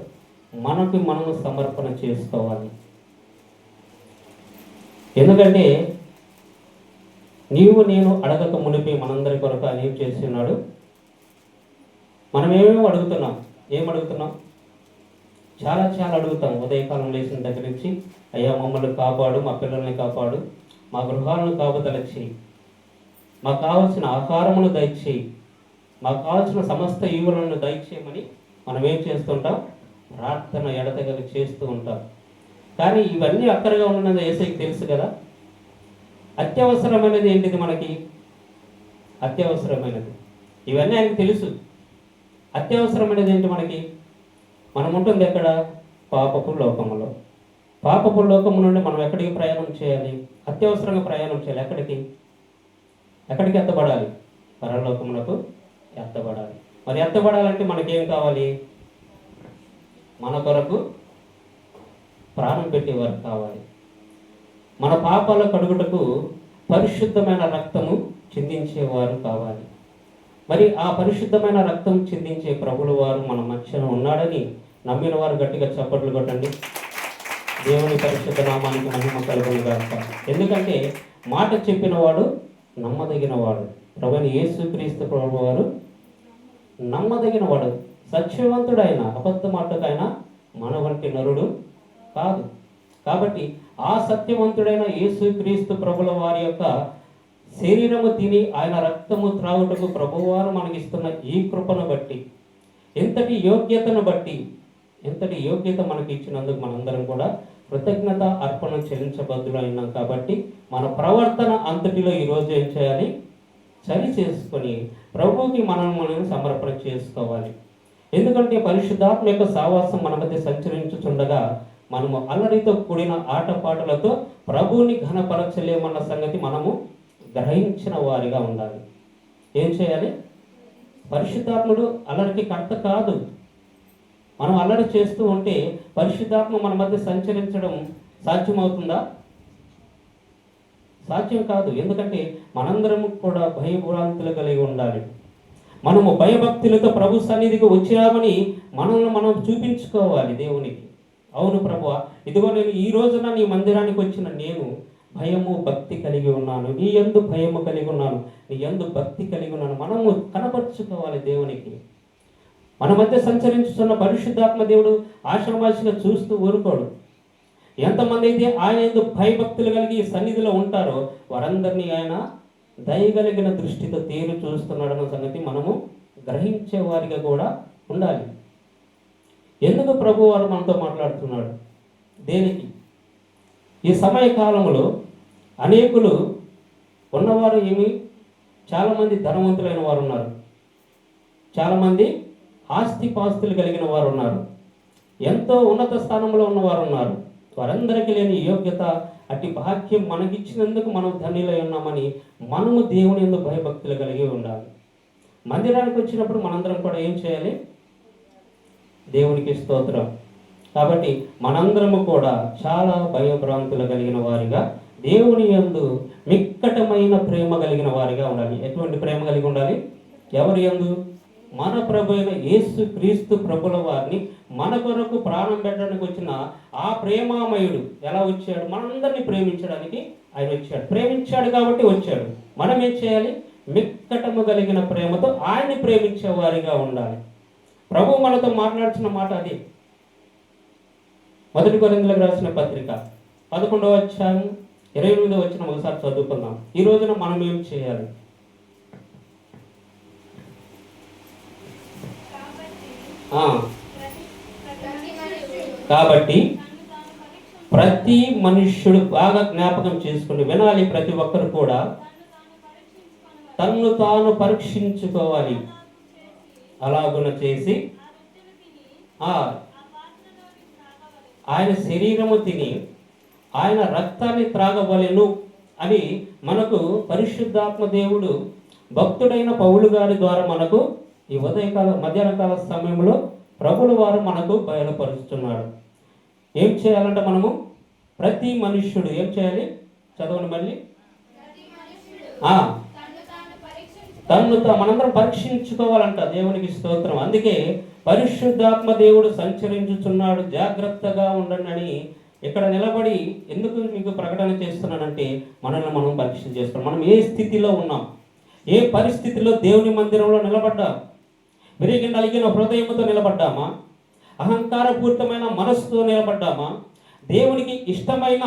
మనకు మనము సమర్పణ చేసుకోవాలి. ఎందుకంటే నీవు నేను అడగక మునిపి మనందరి కొరకు ఆయన ఏం చేసి ఉన్నాడు? మనం ఏమేమి అడుగుతున్నాం? ఏం అడుగుతున్నాం? చాలా చాలా అడుగుతాం. ఉదయకాలం లేచిన దగ్గర నుంచి, అయ్యా మమ్మల్ని కాపాడు, మా పిల్లల్ని కాపాడు, మా గృహాలను కాపుదలచ్చి, మాకు కావాల్సిన ఆహారమును దయచేయి, మాకు కావాల్సిన సమస్త ఈవులను దయచేయమని మనం ఏం చేస్తుంటాం? ప్రార్థన ఎడతెగక చేస్తూ ఉంటాం. కానీ ఇవన్నీ అక్కడగా ఉన్నది యేసయ్యకి తెలుసు కదా. అత్యవసరమైనది ఏంటిది మనకి? అత్యవసరమైనది ఇవన్నీ ఆయనకు తెలుసు. అత్యవసరమైనది ఏంటి మనకి? మనం ఉంటుంది ఎక్కడ? పాపపు లోకములో. పాపపు లోకము నుండి మనం ఎక్కడికి ప్రయాణం చేయాలి? అత్యవసరంగా ప్రయాణం చేయాలి. ఎక్కడికి? ఎక్కడికి ఎత్తబడాలి? పరలోకమునకు ఎత్తబడాలి. మరి ఎత్తబడాలంటే మనకేం కావాలి? మన కొరకు ప్రాణం పెట్టేవారు కావాలి. మన పాపాల కడుగుటకు పరిశుద్ధమైన రక్తము చిందించేవారు కావాలి. మరి ఆ పరిశుద్ధమైన రక్తం చిందించే ప్రభుల వారు మన మధ్యన ఉన్నాడని నమ్మిన వారు గట్టిగా చప్పట్లు కొట్టండి. దేవుని పరిశుద్ధ నామానికి మహిమ కలుగును గాక. ఎందుకంటే మాట చెప్పిన వాడు నమ్మదగిన వాడు. ప్రభువైన యేసుక్రీస్తు ప్రభువు వారు నమ్మదగిన వాడు, సత్యవంతుడైన, అబద్ధమాటకైనా మన వంటి నరుడు కాదు. కాబట్టి ఆ సత్యవంతుడైన యేసుక్రీస్తు ప్రభుల వారి యొక్క శరీరము తిని ఆయన రక్తము త్రాగుటకు ప్రభువారు మనకిస్తున్న ఈ కృపను బట్టి, ఎంతటి యోగ్యతను బట్టి, ఎంతటి యోగ్యత మనకి ఇచ్చినందుకు మనందరం కూడా కృతజ్ఞత అర్పణ చెల్లించబద్దులైనాం. కాబట్టి మన ప్రవర్తన అంతటిలో ఈరోజు ఏం చేయాలి? సరి చేసుకొని ప్రభువుకి మనం సమర్పణ చేసుకోవాలి. ఎందుకంటే పరిశుద్ధాత్మ యొక్క సావాసం మన మధ్య సంచరించుచుండగా మనము అల్లరితో కూడిన ఆటపాటలతో ప్రభువుని ఘనపరచలేమన్న సంగతి మనము గ్రహించిన వారిగా ఉండాలి. ఏం చేయాలి? పరిశుద్ధాత్ముడు అల్లరికి కర్త కాదు. మనం అల్లరి చేస్తూ ఉంటే పరిశుద్ధాత్మ మన మధ్య సంచరించడం సాధ్యమవుతుందా? సాధ్యం కాదు. ఎందుకంటే మనందరం కూడా భయభ్రాంతులు కలిగి ఉండాలి. మనము భయభక్తులతో ప్రభు సన్నిధికి వచ్చినామని మనల్ని మనం చూపించుకోవాలి దేవునికి. అవును ప్రభువా, ఇదిగో నేను ఈ రోజున నీ మందిరానికి వచ్చిన నేను భయము భక్తి కలిగి ఉన్నాను, నీ యందు భయము కలిగి ఉన్నాను, నీ యందు భక్తి కలిగి ఉన్నాను. మనము కనపరుచుకోవాలి దేవునికి. మన మధ్య సంచరించుతున్న పరిశుద్ధాత్మ దేవుడు ఆషామాషిగా చూస్తూ ఊరుకోడు. ఎంతమంది అయితే ఆయన యందు భయభక్తులు కలిగి సన్నిధిలో ఉంటారో వారందరినీ ఆయన దయగలిగిన దృష్టితో తేరు చూస్తున్నాడన్న సంగతి మనము గ్రహించే వారిగా కూడా ఉండాలి. ఎందుకు ప్రభు వారు మనతో మాట్లాడుతున్నాడు? దేనికి? ఈ సమయ కాలంలో అనేకులు ఉన్నవారు చాలామంది ధనవంతులైన వారు ఉన్నారు, చాలామంది ఆస్తిపాస్తులు కలిగిన వారు ఉన్నారు, ఎంతో ఉన్నత స్థానంలో ఉన్నవారు ఉన్నారు. వారందరికీ లేని యోగ్యత, అట్టి భాగ్యం మనకిచ్చినందుకు మనం ధన్యులై ఉన్నామని మనము దేవుని యందు భయభక్తులు కలిగి ఉండాలి. మందిరానికి వచ్చినప్పుడు మనందరం కూడా ఏం చేయాలి? దేవునికి స్తోత్రం. కాబట్టి మనందరము కూడా చాలా భయభ్రాంతులు కలిగిన వారిగా, దేవుని యందు మిక్కటమైన ప్రేమ కలిగిన వారిగా ఉండాలి. ఎటువంటి ప్రేమ కలిగి ఉండాలి? ఎవరి యందు? మన ప్రభు అయిన యేసు క్రీస్తు ప్రభుల వారిని మన కొరకు ప్రాణం పెట్టడానికి వచ్చిన ఆ ప్రేమామయుడు ఎలా వచ్చాడు? మనందరినీ ప్రేమించడానికి ఆయన వచ్చాడు. ప్రేమించాడు కాబట్టి వచ్చాడు. మనం ఏం చేయాలి? మిక్కటము కలిగిన ప్రేమతో ఆయన్ని ప్రేమించే వారిగా ఉండాలి. ప్రభు మనతో మాట్లాడుతున్న మాట అది. 1 కొరింథీయులకు రాసిన పత్రిక 11వ అధ్యాయం 28వ వచనం ఒకసారి చదువుకుందాం. ఈ రోజున మనం ఏం చేయాలి? కాబట్టి ప్రతి మనుష్యుడు బాగా జ్ఞాపకం చేసుకుని వినాలి. ప్రతి ఒక్కరు కూడా తన్ను తాను పరీక్షించుకోవాలి. అలాగున చేసి ఆయన శరీరము తిని ఆయన రక్తాన్ని త్రాగవలెను అని మనకు పరిశుద్ధాత్మ దేవుడు భక్తుడైన పౌలు గారి ద్వారా మనకు ఈ ఉదయకాల మధ్యాహ్న కాల సమయంలో ప్రభుల వారు మనకు బయలుపరుస్తున్నాడు. ఏం చేయాలంటే మనము ప్రతి మనుష్యుడు ఏం చేయాలి? చదవండి మళ్ళీ. మనందరం పరీక్షించుకోవాలంట. దేవునికి స్తోత్రం. అందుకే పరిశుద్ధాత్మ దేవుడు సంచరించుచున్నాడు, జాగ్రత్తగా ఉండండి అని ఇక్కడ నిలబడి ఎందుకు మీకు ప్రకటన చేస్తున్నానంటే మనల్ని మనం పరీక్ష చేసుకోవాలి. మనం ఏ స్థితిలో ఉన్నాం, ఏ పరిస్థితిలో దేవుని మందిరంలో నిలబడ్డాం? విరిగి నలిగిన హృదయంతో నిలబడ్డామా? అహంకారపూరితమైన మనస్సుతో నిలబడ్డామా? దేవునికి ఇష్టమైన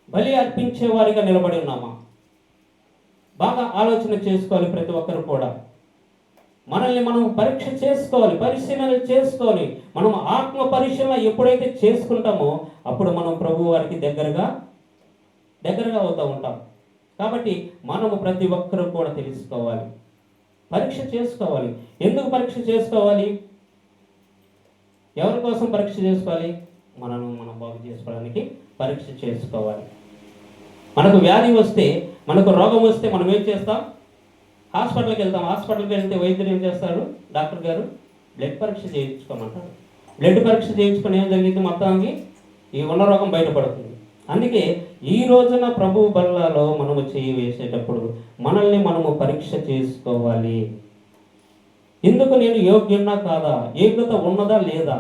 బలి అర్పించే వారిగా నిలబడి ఉన్నామా? బాగా ఆలోచన చేసుకోవాలి. ప్రతి ఒక్కరు కూడా మనల్ని మనం పరీక్ష చేసుకోవాలి, పరిశీలన చేసుకోవాలి. మనం ఆత్మ పరిశీలన ఎప్పుడైతే చేసుకుంటామో అప్పుడు మనం ప్రభు వారికి దగ్గరగా అవుతూ ఉంటాం. కాబట్టి మనము ప్రతి ఒక్కరూ కూడా తెలుసుకోవాలి, పరీక్ష చేసుకోవాలి. ఎందుకు పరీక్ష చేసుకోవాలి? ఎవరి కోసం పరీక్ష చేసుకోవాలి? మనం బాగు చేసుకోవడానికి పరీక్ష చేసుకోవాలి. మనకు వ్యాధి వస్తే, మనకు రోగం వస్తే మనం ఏం చేస్తాం? హాస్పిటల్కి వెళ్తాం. హాస్పిటల్కి వెళ్తే వైద్యులు ఏం చేస్తారు? డాక్టర్ గారు బ్లడ్ పరీక్ష చేయించుకోమంటారు. బ్లడ్ పరీక్ష చేయించుకొని ఏం జరిగింది? మొత్తానికి ఈ ఉన్న రోగం బయటపడుతుంది. అందుకే ఈ రోజున ప్రభు బల్లలో మనము చేయి వేసేటప్పుడు మనల్ని మనము పరీక్ష చేసుకోవాలి. ఎందుకు నేను యోగ్యున్నా కాదా? యోగ్యత ఉన్నదా లేదా?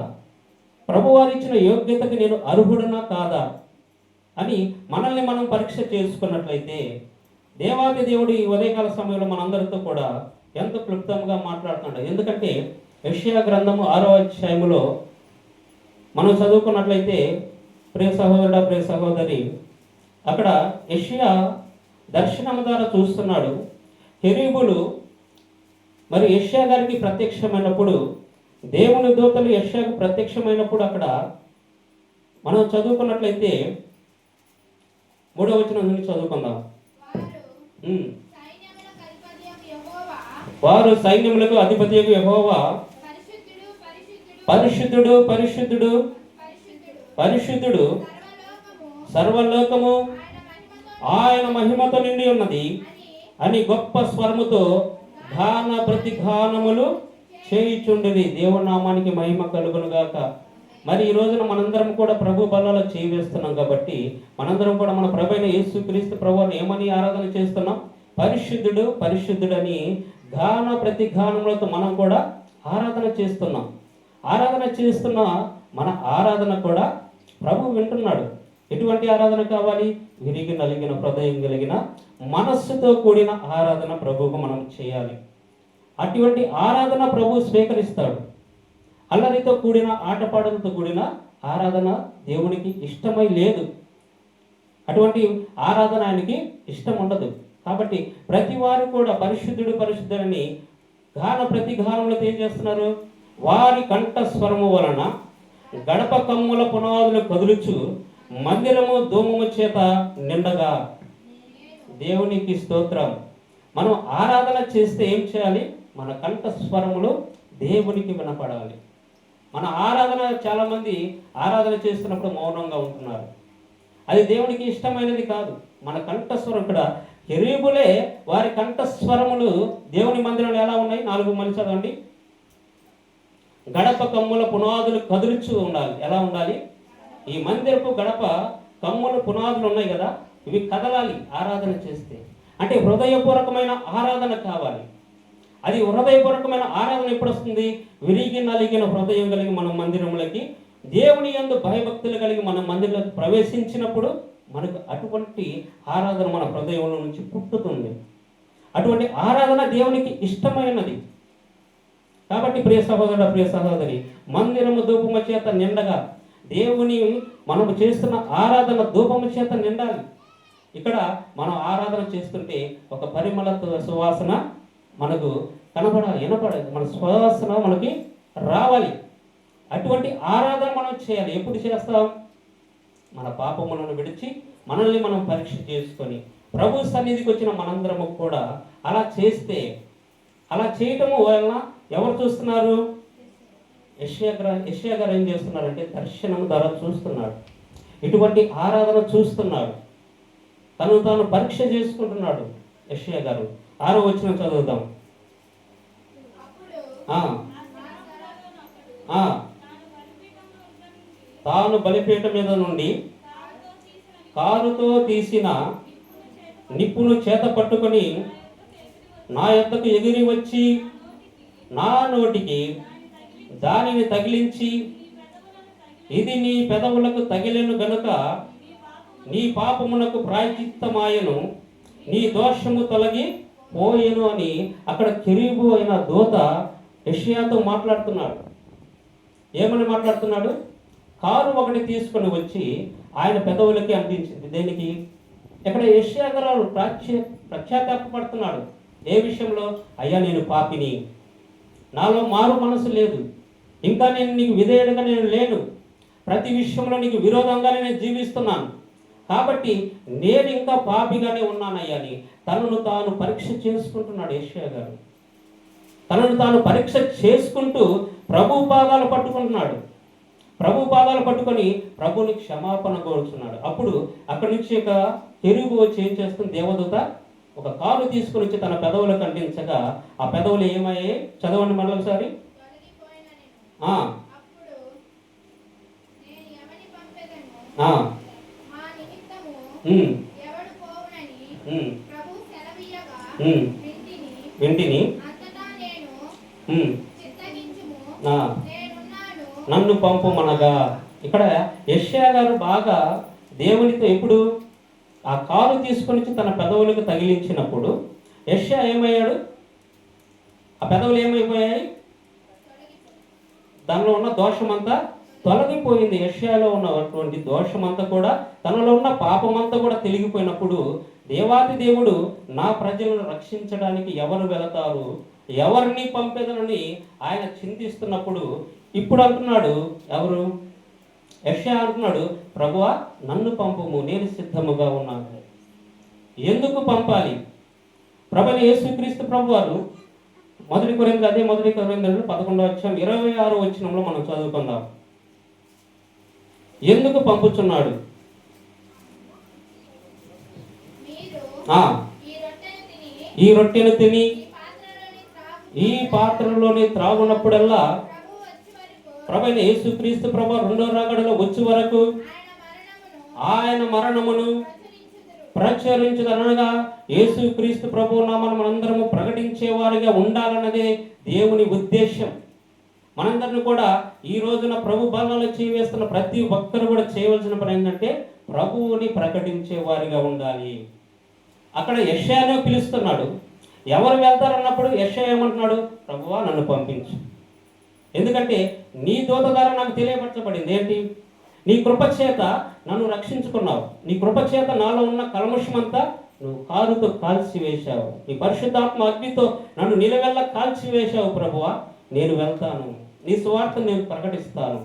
ప్రభువారు ఇచ్చిన యోగ్యతకి నేను అర్హుడనా కాదా అని మనల్ని మనం పరీక్ష చేసుకున్నట్లయితే దేవాది దేవుడు ఈ ఉదయకాల సమయంలో మనందరితో కూడా ఎంతో క్లుప్తంగా మాట్లాడుతున్నాడు. ఎందుకంటే యెషయా గ్రంథము 6వ అధ్యాయములో మనం చదువుకున్నట్లయితే, ప్రియ సహోదరుడా, ప్రియ సహోదరి, అక్కడ యెషయా దర్శనం ద్వారా చూస్తున్నాడు. కెరూబులు మరి యెషయా గారికి ప్రత్యక్షమైనప్పుడు, దేవుని దూతలు యెషయాకు ప్రత్యక్షమైనప్పుడు అక్కడ మనం చదువుకున్నట్లయితే 3వ వచనం నుండి చదువుకుందాం. వారు సైన్యములకు అధిపతి యెహోవా పరిశుద్ధుడు పరిశుద్ధుడు పరిశుద్ధుడు సర్వలోకము ఆయన మహిమతో నిండి ఉన్నది అని గొప్ప స్వరముతో గాన ప్రతిగానములు చేయుచుండిరి. దేవుని నామానికి మహిమ కలుగును గాక. మరి ఈ రోజున మనందరం కూడా ప్రభు బల్లలో చేయిస్తున్నాం కాబట్టి మనందరం కూడా మన ప్రభు అయిన యేసుక్రీస్తు ప్రభువుని ఏమని ఆరాధన చేస్తున్నాం? పరిశుద్ధుడు పరిశుద్ధుడని గాన ప్రతిగానములతో మనం కూడా ఆరాధన చేస్తున్నాం. ఆరాధన చేస్తున్న మన ఆరాధన కూడా ప్రభు వింటున్నాడు. ఎటువంటి ఆరాధన కావాలి? విరిగి నలిగిన హృదయం కలిగిన మనస్సుతో కూడిన ఆరాధన ప్రభువుకు మనం చేయాలి. అటువంటి ఆరాధన ప్రభు స్వీకరిస్తాడు. అల్లరితో కూడిన ఆటపాటలతో కూడిన ఆరాధన దేవునికి ఇష్టమై లేదు. అటువంటి ఆరాధన ఆయనకి ఇష్టం ఉండదు. కాబట్టి ప్రతి వారు కూడా పరిశుద్ధుడు పరిశుద్ధుడని గాన ప్రతిగానములతో ఏం చేస్తున్నారు? వారి కంఠస్వరము వలన గడప కమ్ముల పునాదులు కదులుచు మందిరము ధూమము చేత నిండగా. దేవునికి స్తోత్రం. మనం ఆరాధన చేస్తే ఏం చేయాలి? మన కంఠస్వరములు దేవునికి వినపడాలి. మన ఆరాధన, చాలామంది ఆరాధన చేస్తున్నప్పుడు మౌనంగా ఉంటున్నారు. అది దేవునికి ఇష్టమైనది కాదు. మన కంఠస్వరం, ఇక్కడ కెరూబులే వారి కంఠస్వరములు దేవుని మందిరంలో ఎలా ఉన్నాయి? 4 మంది చదవండి. గడప కమ్ముల పునాదులు కదులుచూ ఉండాలి. ఎలా ఉండాలి? ఈ మందిరపు గడప కమ్ముల పునాదులు ఉన్నాయి కదా, ఇవి కదలాలి ఆరాధన చేస్తే. అంటే హృదయపూర్వకమైన ఆరాధన కావాలి. అది హృదయపూర్వకమైన ఆరాధన ఎప్పుడు వస్తుంది? విరిగి నలిగిన హృదయం కలిగి మనం మందిరములకి, దేవుని యందు భయభక్తులు కలిగి మనం మందిరంలోకి ప్రవేశించినప్పుడు మనకు అటువంటి ఆరాధన మన హృదయంలో నుంచి పుట్టుతుంది. అటువంటి ఆరాధన దేవునికి ఇష్టమైనది. కాబట్టి ప్రియ సహోదరుడు, ప్రియ సహోదరి, మందిరము ధూపము చేత నిండగా, దేవుని మనము చేస్తున్న ఆరాధన ధూపము చేత నిండాలి. ఇక్కడ మనం ఆరాధన చేస్తుంటే ఒక పరిమళ సువాసన మనకు కనపడాలి, వినపడాలి, మన సువాసన మనకి రావాలి. అటువంటి ఆరాధన మనం చేయాలి. ఎప్పుడు చేస్తాం? మన పాపములను విడిచి మనల్ని మనం పరీక్ష చేసుకొని ప్రభు సన్నిధికి వచ్చిన మనందరము కూడా అలా చేస్తే, అలా చేయటము వలన ఎవరు చూస్తున్నారు? యెషయా గారు ఏం చేస్తున్నారంటే దర్శనం ద్వారా చూస్తున్నాడు. ఇటువంటి ఆరాధన చూస్తున్నాడు. తను తాను పరీక్ష చేసుకుంటున్నాడు యెషయా గారు. 6వ వచనం చదువుదాం. తాను బలిపీఠం మీద నుండి కారుతో తీసిన నిప్పును చేత పట్టుకొని నా యొద్దకు ఎగిరి వచ్చి నా నోటికి దానిని తగిలించి, ఇది నీ పెదవులకు తగిలెను గనుక నీ పాపమునకు ప్రాయశ్చిత్తమాయను, నీ దోషము తొలగి పోయెను అని అక్కడ కెరూబు అయిన దూత యెషయాతో మాట్లాడుతున్నాడు. ఏమని మాట్లాడుతున్నాడు? కారు ఒకటి తీసుకొని వచ్చి ఆయన పెదవులకి అందించింది. దేనికి? ఇక్కడ యెషయా గారు పశ్చాత్తాపడుతున్నాడు. ఏ విషయంలో? అయ్యా, నేను పాపిని, నాలో మారు మనసు లేదు, ఇంకా నేను నీకు విధేయుడిగా నేను లేను, ప్రతి విషయంలో నీకు విరోధంగానే నేను జీవిస్తున్నాను, కాబట్టి నేను ఇంకా పాపిగానే ఉన్నానయ్యా అని తనను తాను పరీక్ష చేసుకుంటున్నాడు యెషయా గారు. తనను తాను పరీక్ష చేసుకుంటూ ప్రభు పాదాలు పట్టుకుంటున్నాడు. ప్రభు పాదాలు పట్టుకొని ప్రభుని క్షమాపణ కోరుతున్నాడు. అప్పుడు అక్కడి నుంచి ఒక కెరూబు వచ్చి ఏం చేస్తుంది? దేవదూత ఒక కారు తీసుకుని వచ్చి తన పెదవులకు అంటించగా ఆ పెదవులు ఏమయ్యాయి? చదవండి మళ్ళీ ఒకసారి. వింటిని నన్ను పంపుమనగా. ఇక్కడ యెషయా గారు బాగా దేవునితో ఎప్పుడు ఆ కారు తీసుకొని తన పెదవులకు తగిలించినప్పుడు యెషయా ఏమయ్యాడు? ఆ పెదవులు ఏమైపోయాయి? దానిలో ఉన్న దోషమంతా తొలగిపోయింది. యెషయాలో ఉన్నటువంటి దోషమంతా కూడా, తనలో ఉన్న పాపమంతా కూడా తొలగిపోయినప్పుడు దేవాది దేవుడు నా ప్రజలను రక్షించడానికి ఎవరు వెళతారు, ఎవరిని పంపేదనని ఆయన చింతిస్తున్నప్పుడు ఇప్పుడు అంటున్నాడు, ఎవరు? యెషయా అంటున్నాడు, ప్రభువా నన్ను పంపుము, నేను సిద్ధముగా ఉన్నాను. ఎందుకు పంపాలి? ప్రభువైన యేసుక్రీస్తు ప్రభువారు మొదటి కొరింథీయులు అదే మొదటి కొరింథీయులు 11:26 వచనంలో మనం చదువుకుందాం. ఎందుకు పంపుచున్నాడు? ఆ, ఈ రొట్టెను తిని ఈ పాత్రలోని త్రాగునప్పుడల్లా ప్రభువైన యేసుక్రీస్తు ప్రభు రెండో రాకడలో వచ్చే వరకు ఆయన మరణమును ప్రచురించుదనగా యేసుక్రీస్తు ప్రభు నామమున మనందరము ప్రకటించే వారిగా ఉండాలన్నదే దేవుని ఉద్దేశం. మనందరిని కూడా ఈ రోజున ప్రభు బలలో చేవేస్తున్న ప్రతి ఒక్కరు కూడా చేయవలసిన పని ఏంటంటే ప్రభువుని ప్రకటించే వారిగా ఉండాలి. అక్కడ యెషయాను పిలుస్తున్నాడు. ఎవరు వెళ్తారన్నప్పుడు యెషయా ఏమంటున్నాడు? ప్రభువా నన్ను పంపించు. ఎందుకంటే నీ దూత ద్వారా నాకు తెలియపరచబడింది ఏంటి? నీ కృపచేత నన్ను రక్షించుకున్నావు. నీ కృపచేత నాలో ఉన్న కల్మషమంతా నువ్వు కారుతో కాల్చి వేశావు. నీ పరిశుద్ధాత్మ అగ్నితో నన్ను నిలవెల్ల కాల్చి వేశావు. ప్రభువా నేను వెళ్తాను, నీ సువార్తను నేను ప్రకటిస్తాను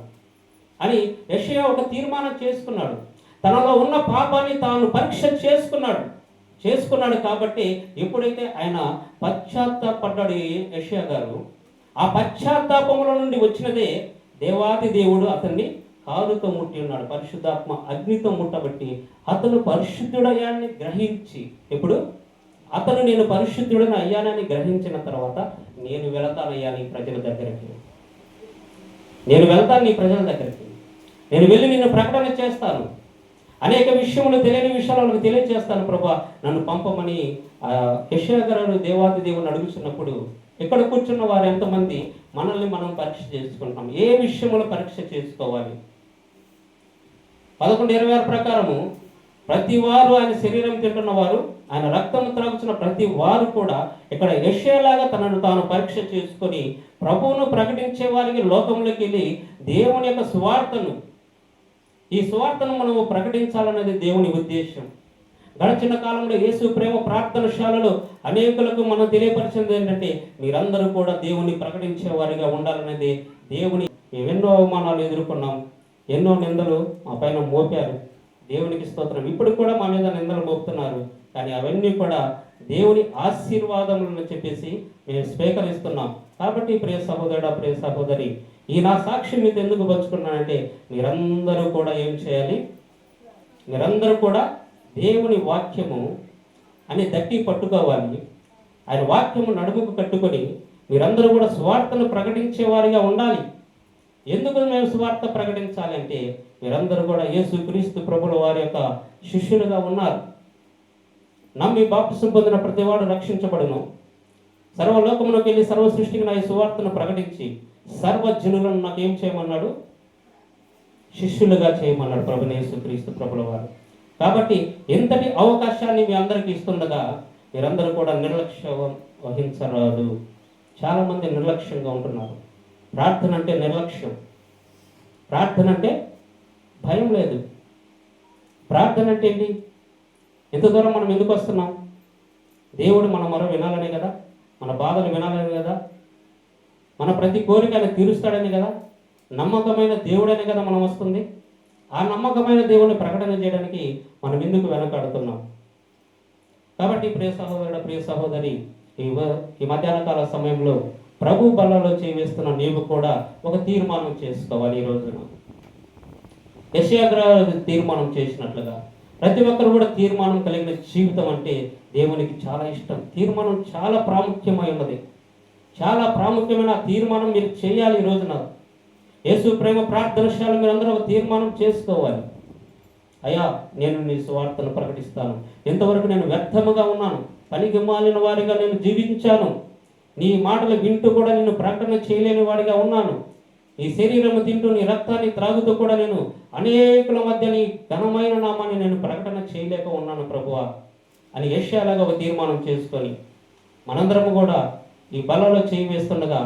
అని యెషయా ఒక తీర్మానం చేసుకున్నాడు. తనలో ఉన్న పాపాన్ని తాను పరీక్ష చేసుకున్నాడు కాబట్టి ఎప్పుడైతే ఆయన పశ్చాత్తాపడ్డాడు యెషయా గారు, ఆ పశ్చాత్తాపముల నుండి వచ్చినదే దేవాది దేవుడు అతన్ని కారుతో ముట్టి ఉన్నాడు. పరిశుద్ధాత్మ అగ్నితో ముట్టబట్టి అతను పరిశుద్ధుడయ్యాన్ని గ్రహించి, ఇప్పుడు అతను నేను పరిశుద్ధుడని అయ్యానని గ్రహించిన తర్వాత నేను వెళతానయ్యా నీ ప్రజల దగ్గరికి, నేను వెళ్తాను నీ ప్రజల దగ్గరికి, నేను వెళ్ళి నిన్ను ప్రకటన చేస్తాను, అనేక విషయములు తెలియని విషయాలు వాళ్ళకి తెలియజేస్తాను ప్రభా నన్ను పంపమని యెషయా గారు దేవాది దేవుని అడుగుతున్నప్పుడు ఇక్కడ కూర్చున్న వారు ఎంతమంది మనల్ని మనం పరీక్ష చేసుకుంటాం? ఏ విషయంలో పరీక్ష చేసుకోవాలి? 11:26 ప్రకారము ప్రతి వారు ఆయన శరీరం తింటున్న వారు, ఆయన రక్తం త్రాగుతున్న ప్రతి వారు కూడా ఇక్కడ యెషయాలాగా తనను తాను పరీక్ష చేసుకొని ప్రభువును ప్రకటించే వారికి లోకంలోకి వెళ్ళి దేవుని యొక్క సువార్తను, ఈ సువార్తను మనము ప్రకటించాలనేది దేవుని ఉద్దేశం. గడిచిన కాలంలో యేసు ప్రేమ ప్రార్థనశాలలో అనేకులకు మనం తెలియపరిచింది ఏంటంటే మీరందరూ కూడా దేవుని ప్రకటించే వారిగా ఉండాలనేది దేవుని. ఎన్నో అవమానాలు ఎదుర్కొన్నాం, ఎన్నో నిందలు మా పైన మోపారు. దేవునికి స్తోత్రం. ఇప్పుడు కూడా మా మీద నిందలు మోపుతున్నారు, కానీ అవన్నీ కూడా దేవుని ఆశీర్వాదములను చెప్పేసి మేము స్వీకరిస్తున్నాం. కాబట్టి ప్రియ సహోదరుడా, ప్రియ సహోదరి, ఈ నా సాక్షి మీతో ఎందుకు పంచుకున్నానంటే మీరందరూ కూడా ఏం చేయాలి? మీరందరూ కూడా దేవుని వాక్యము అని దట్టి పట్టుకోవాలి. ఆయన వాక్యము నడుముకు కట్టుకొని మీరందరూ కూడా సువార్తను ప్రకటించే వారిగా ఉండాలి. ఎందుకు మేము సువార్త ప్రకటించాలి అంటే మీరందరూ కూడా యేసుక్రీస్తు ప్రభుల వారి యొక్క శిష్యులుగా ఉన్నారు. నమ్మి బాప్తిసం పొందిన ప్రతివాడు రక్షించబడును. సర్వలోకమునకు వెళ్ళి సర్వ సృష్టికి నా ఈ సువార్తను ప్రకటించి సర్వజనులను నాకేం చేయమన్నాడు? శిష్యులుగా చేయమన్నాడు ప్రభువైన యేసుక్రీస్తు ప్రభుల వారు. కాబట్టి ఎంతటి అవకాశాన్ని మీ అందరికీ ఇస్తుండగా మీరందరూ కూడా నిర్లక్ష్యం వహించరాదు. చాలామంది నిర్లక్ష్యంగా ఉంటున్నారు. ప్రార్థన అంటే నిర్లక్ష్యం, ప్రార్థన అంటే భయం లేదు. ప్రార్థన అంటే ఏంటి? ఎంత దూరం మనం ఎందుకు వస్తున్నాం? దేవుడు మన మొర వినాలనే కదా, మన బాధలు వినాలని కదా, మన ప్రతి కోరిక ఆయన తీరుస్తాడని కదా, నమ్మకమైన దేవుడని కదా మనం వస్తుంది. ఆ నమ్మకమైన దేవుని ప్రకటన చేయడానికి మనం ఎందుకు వెనకాడుతున్నాం? కాబట్టి ప్రియ సహోదరుడు, ప్రియ సహోదరి, ఈ మధ్యాహ్న కాల సమయంలో ప్రభు బలలో చేవేస్తున్న నీవు కూడా ఒక తీర్మానం చేసుకోవాలి. ఈ రోజున యెషయా గారు తీర్మానం చేసినట్లుగా ప్రతి ఒక్కరు కూడా తీర్మానం కలిగిన జీవితం అంటే దేవునికి చాలా ఇష్టం. తీర్మానం చాలా ప్రాముఖ్యమై ఉన్నది. చాలా ప్రాముఖ్యమైన తీర్మానం మీరు చేయాలి. ఈ రోజున యేసు ప్రేమ ప్రార్థనశాల మీరందరూ ఒక తీర్మానం చేసుకోవాలి. అయ్యా నేను నీ సువార్తను ప్రకటిస్తాను. ఎంతవరకు నేను వ్యర్థముగా ఉన్నాను, పనికి మాలిన వారిగా నేను జీవించాను, నీ మాటలు వింటూ కూడా నేను ప్రకటన చేయలేని వాడిగా ఉన్నాను, నీ శరీరము తింటూ నీ రక్తాన్ని త్రాగుతూ కూడా నేను అనేకుల మధ్య నీ ఘనమైన నామాన్ని నేను ప్రకటన చేయలేక ఉన్నాను ప్రభువా అని యెషయాలాగా ఒక తీర్మానం చేసుకొని మనందరము కూడా ఈ బలలో చేయి వేస్తుండగా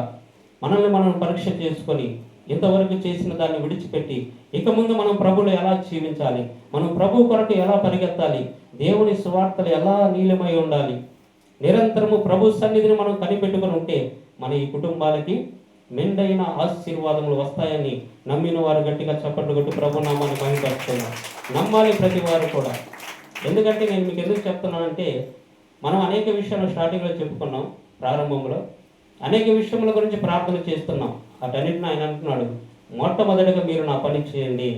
మనల్ని మనం పరీక్ష చేసుకొని ఇంతవరకు చేసిన దాన్ని విడిచిపెట్టి ఇక ముందు మనం ప్రభువులు ఎలా జీవించాలి, మనం ప్రభు కొరకు ఎలా పరిగెత్తాలి, దేవుని సువార్తలు ఎలా నీలమై ఉండాలి, నిరంతరము ప్రభు సన్నిధిని మనం కనిపెట్టుకుని ఉంటే మన ఈ కుటుంబాలకి మెండైన ఆశీర్వాదములు వస్తాయని నమ్మిన వారు గట్టిగా చప్పట్లు కొట్టి ప్రభు నామాన్ని మహిమపరుస్తున్నారు. నమ్మాలి ప్రతి వారు కూడా. ఎందుకంటే నేను మీకు ఎందుకు చెప్తున్నానంటే మనం అనేక విషయాలు స్టార్టింగ్లో చెప్పుకున్నాం. ప్రారంభంలో అనేక విషయముల గురించి ప్రార్థన చేస్తున్నాం. అటన్నిటిని ఆయన అంటున్నాడు, మొట్టమొదటిగా మీరు నా పని చేయండి,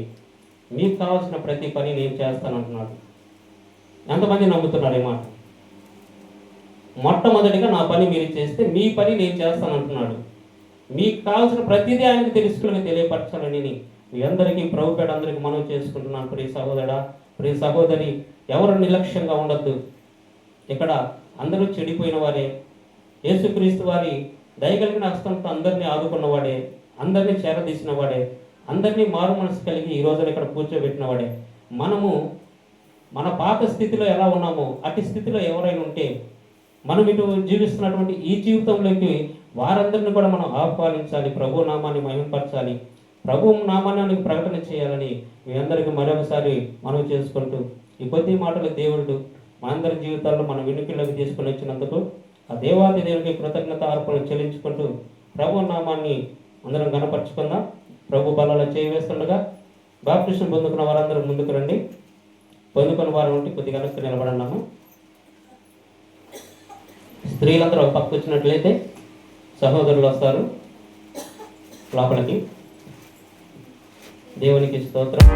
మీకు కావాల్సిన ప్రతి పని నేను చేస్తాను అంటున్నాడు. ఎంతమంది నమ్ముతున్నారు ఈ మాట? మొట్టమొదటిగా నా పని మీరు చేస్తే మీ పని నేను చేస్తాను అంటున్నాడు. మీకు కావాల్సిన ప్రతిదీ ఆయనకు తెలుసుకుని తెలియపరచాలని మీ అందరికీ ప్రభుపేట అందరికీ మనం చేసుకుంటున్నాను. ప్రియ సహోదరా, ప్రియ సహోదరి, ఎవరు నిర్లక్ష్యంగా ఉండొద్దు. ఇక్కడ అందరూ చెడిపోయిన వారే. యేసుక్రీస్తు వారి దయగలిగిన హస్తంతో అందరినీ ఆదుకున్నవాడే, అందరినీ చేరదీసిన వాడే, అందరినీ మారు మనసు కలిగి ఈ రోజున ఇక్కడ కూర్చోబెట్టిన వాడే. మనము మన పాత స్థితిలో ఎలా ఉన్నామో అటు స్థితిలో ఎవరైనా ఉంటే మనం ఇటు జీవిస్తున్నటువంటి ఈ జీవితంలోకి వారందరినీ కూడా మనం ఆహ్వానించాలి, ప్రభు నామాన్ని మహిమపరచాలి, ప్రభు నామాన్ని ప్రకటన చేయాలని మీ అందరికీ మరొకసారి మనవి చేసుకుంటూ ఈ కొద్ది మాటలు దేవుడు మనందరి జీవితాల్లో మనం వెనుకలోకి తీసుకుని వచ్చినందుకు ఆ దేవాది దేవునికి కృతజ్ఞత అర్పణ చెల్లించుకుంటూ ప్రభు నామాన్ని అందరం గణపరుచుకుందాం. ప్రభు బలాలు చేయవేస్తుండగా బాప్టిజం పొందుకున్న వారందరూ ముందుకు రండి. పొందుకున్న వారు ఉంటే కొద్దిగా వెనక్కి నిలబడన్నాము. స్త్రీలందరూ ఒక పక్క వచ్చినట్లయితే సహోదరులు వస్తారు లోపలికి. దేవునికి స్తోత్రం.